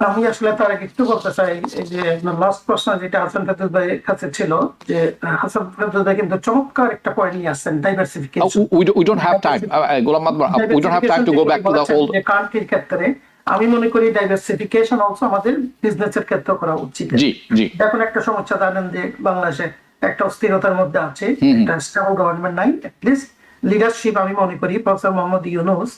আমি আসলে তার আগে একটু বলতে চাই, এই যে লাস্ট প্রশ্ন যেটা হাসান ফেরদৌস ভাইয়ের কাছে ছিল, যে হাসান ফেরদৌস ভাই কিন্তু চমৎকার একটা পয়েন্ট নিয়ে আসছেন, diversification.
We don't have time, Golam Madhabor, we don't have time to go back to the old.
কান্ট্রির ক্ষেত্রে আমি মনে করি ডাইভার্সিফিকেশন অলসো আমাদের বিজনেসের ক্ষেত্রে করা উচিত।
জি।
এখন একটা সমস্যা জানেন যে বাংলাদেশে একটা অস্থিরতার মধ্যে আছে, একটা স্টেবল গভর্নমেন্ট নাই, লিস্ট লিডারশিপ। আমি মনে করি professor Mohammad Yunus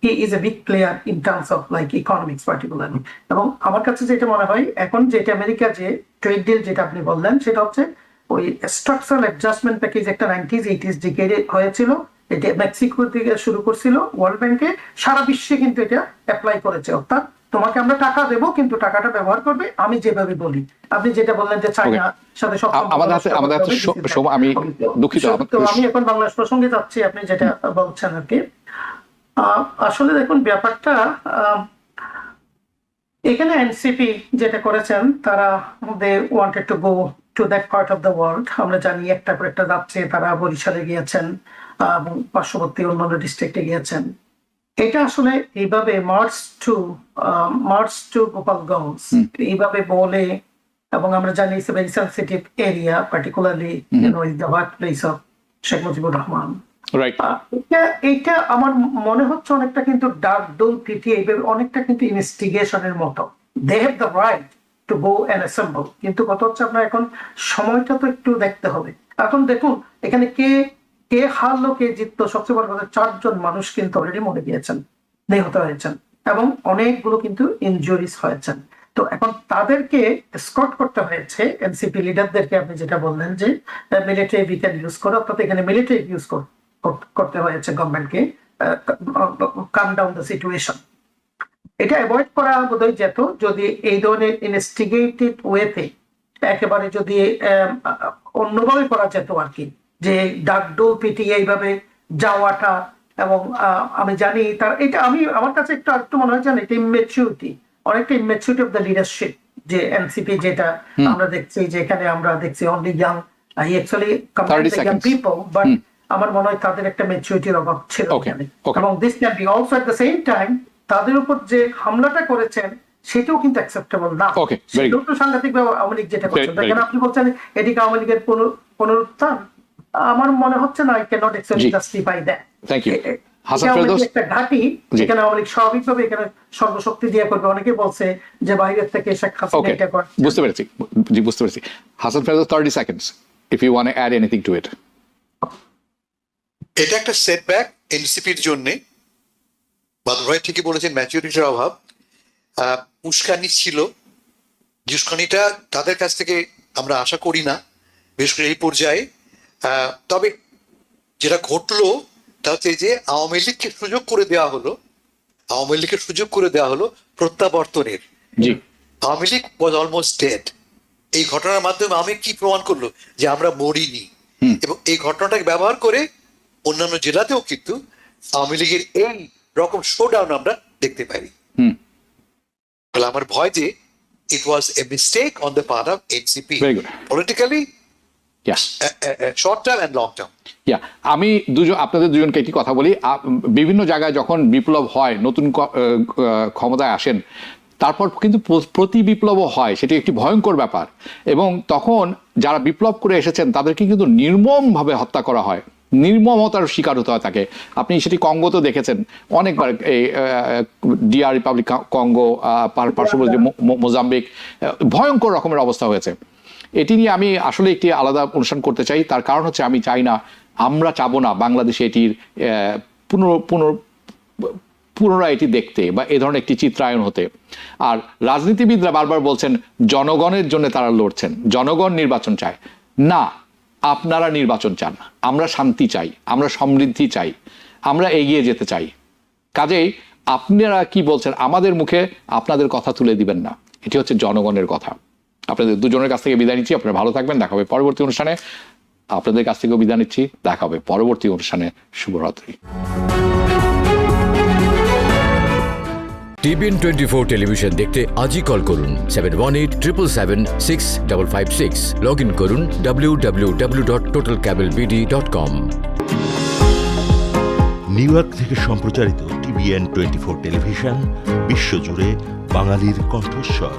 he is a big player in terms of like economics particularly. এবং আমার কাছে যেটা মনে হয় এখন যেটা আমেরিকা যে ট্রেড ডিল যেটা আপনি বললেন, সেটা হচ্ছে ওই স্ট্রাকচারাল অ্যাডজাস্টমেন্ট প্যাকেজ একটা 90s 80s ডিকেডে হয়েছিল। এটা মেক্সিকো থেকে শুরু করছিল, ওয়ার্ল্ড ব্যাংকে, সারা বিশ্বে কিন্তু এটা অ্যাপ্লাই করেছে। অর্থাৎ তোমাকে আমরা টাকা দেবো, কিন্তু টাকাটা ব্যবহার করবে আমি যেভাবে বলি। আপনি যেটা বললেন যে চায়নার সাথে সব
আমাদের হাতে আমি দুঃখিত।
তো আমি এখন বাংলাদেশ প্রসঙ্গে যাচ্ছি, আপনি যেটা বলছেন আর কি। আসলে দেখুন ব্যাপারটা এখানে এনসিপি যেটা করেছেন, তারা they wanted to go to that part of the world. আমরা জানি একটা পর একটা যাচ্ছে, তারা বরিশালে গিয়েছেন এবং পার্শ্ববর্তী অন্যান্য ডিস্ট্রিক্টে গিয়েছেন। এটা আসলে এইভাবে মার্চ টু গোপালগঞ্জ এইভাবে বলে, এবং আমরা জানি it's a very sensitive area, particularly the birth place of Sheikh Mujibur Rahman. এটা আমার মনে হচ্ছে অনেকটা কিন্তু ডার্ক ডোল পিটি, এইভাবে অনেকটা কিন্তু ইনভেস্টিগেশনের মতো। They have the right to go and assemble, কিন্তু কত হচ্ছে আপনার এখন সময়টা তো একটু দেখতে হবে। এখন দেখুন এখানে কে হারলো কে জিততো, সবচেয়ে বড় কথা 4 জন মানুষ কিন্তু অলরেডি মরে গিয়েছেন, নিহত হয়েছেন, এবং অনেকগুলো কিন্তু ইনজুরিস হয়েছেন। তো এখন তাদেরকে এসকর্ট করতে হয়েছে, এনসিপি লিডারদেরকে। আপনি যেটা বললেন যে মিলিটারি ভেহিকল ইউজ করে, অর্থাৎ এখানে মিলিটারি ইউজ করতে হয়েছে গভর্নমেন্টকে, কাম ডাউন দ্য সিচুয়েশন। এটা অ্যাভয়েড করা বোধহয় যেত যদি এই ধরনের ইনভেস্টিগেটেড ওয়েতে একেবারে যদি অন্যভাবে করা যেত আর কি, যে ডাকডোল পিটিয়ে এইভাবে যাওয়াটা। এবং আমি জানি তার এটা আমার কাছে একটু মনে হয় জানেন, এটা ইম্যাচুরিটি, অনেকটা ইম্যাচুরিটি অফ দ্য লিডারশিপ। যে এনসিপি যেটা আমরা দেখছি, যে এখানে আমরা দেখছি only young, actually young people, but আমার মনে হয় তাদের একটা ম্যাচুরিটির অভাব ছিল। এবং this can be also at the same time তাদের উপর যে হামলাটা করেছেন সেটাও কিন্তু অ্যাকসেপ্টেবল না। সেটাও তো সাংঘাতিকভাবে আওয়ামী লীগ যেটা করছে। দেখেন আপনি বলছেন এদিকে আওয়ামী লীগের পুনরুত্থান, আমার মনে হচ্ছে না, I can not actually justify that.
Thank you. Hasan Ferdous,
একটা ঘাঁটি যেখানে আওয়ামী লীগ স্বাভাবিকভাবে এখানে সর্বশক্তি দিয়ে করবে। অনেকে বলছে যে বাইরের থেকে শেখ হাসিনা এটা করে।
বুঝতে পেরেছি। Hasan Ferdous, 30 seconds if you want to add anything to it.
এটা একটা সেটব্যাক এনসিপির জন্য। বাদল ভাই ঠিকই বলেছেন, ম্যাচুরিটির অভাব। উস্কানি ছিল, উস্কানিটা তাদের কাছ থেকে আমরা আশা করি না, বিশেষ করে এই পর্যায়ে। তবে যেটা ঘটলো তা হচ্ছে যে আওয়ামী লীগকে সুযোগ করে দেওয়া হলো আওয়ামী লীগের সুযোগ করে দেওয়া হলো প্রত্যাবর্তনের।
জি,
Awami League was almost dead. এই ঘটনার মাধ্যমে আমি কি প্রমাণ করলো যে আমরা মরিনি, এবং এই ঘটনাটাকে ব্যবহার করে অন্যান্য জেলাতেও কিন্তু আওয়ামী লীগের এই রকম শোডাউন আমরা দেখতে পারি। তাহলে আমার ভয় যে it was a mistake on the part of NCP,
Very good.
Politically
yeah
short term and long term.
Yeah আমি আপনাদের দুজনকে একটি কথা বলি। বিভিন্ন জায়গায় যখন বিপ্লব হয়, নতুন ক্ষমতায় আসেন, তারপর কিন্তু প্রতি বিপ্লবও হয়, সেটি একটি ভয়ঙ্কর ব্যাপার। এবং তখন যারা বিপ্লব করে এসেছেন তাদেরকে কিন্তু নির্মমভাবে হত্যা করা হয়, নির্মমতার শিকার হতে হয় তাকে। আপনি সেটি কঙ্গোতে দেখেছেন অনেকবার, এই ডিআর রিপাবলিক কঙ্গো, পার্শ্ববর্তী মোজাম্বিক, ভয়ঙ্কর রকমের অবস্থা হয়েছে। এটি নিয়ে আমি আসলে একটি আলাদা অনুষ্ঠান করতে চাই। তার কারণ হচ্ছে আমি চাই না, আমরা চাবো না বাংলাদেশে এটির পুনরায় এটি দেখতে বা এ ধরনের একটি চিত্রায়ন হতে। আর রাজনীতিবিদরা বারবার বলছেন জনগণের জন্য তারা লড়ছেন, জনগণ নির্বাচন চায় না। আপনারা নির্বাচন চান, আমরা শান্তি চাই, আমরা সমৃদ্ধি চাই, আমরা এগিয়ে যেতে চাই। কাজেই আপনারা কি বলছেন, আমাদের মুখে আপনাদের কথা তুলে দিবেন না, এটি হচ্ছে জনগণের কথা। আপনাদের দুজনের কাছ থেকে বিদায় নিচ্ছি। আপনারা ভালো থাকবেন, দেখা হবে পরবর্তী অনুষ্ঠানে। আপনাদের কাছ থেকেও বিদায় নিচ্ছি, দেখা হবে পরবর্তী অনুষ্ঠানে। শুভরাত্রি।
TBN 24 টেলিভিশন দেখতে আজই কল করুন 7187776556। লগ ইন করুন www.totalcablebd.com।
নিউ ইয়র্ক থেকে সম্প্রচারিত TBN 24 টেলিভিশন বিশ্বজুড়ে বাঙালির কণ্ঠস্বর।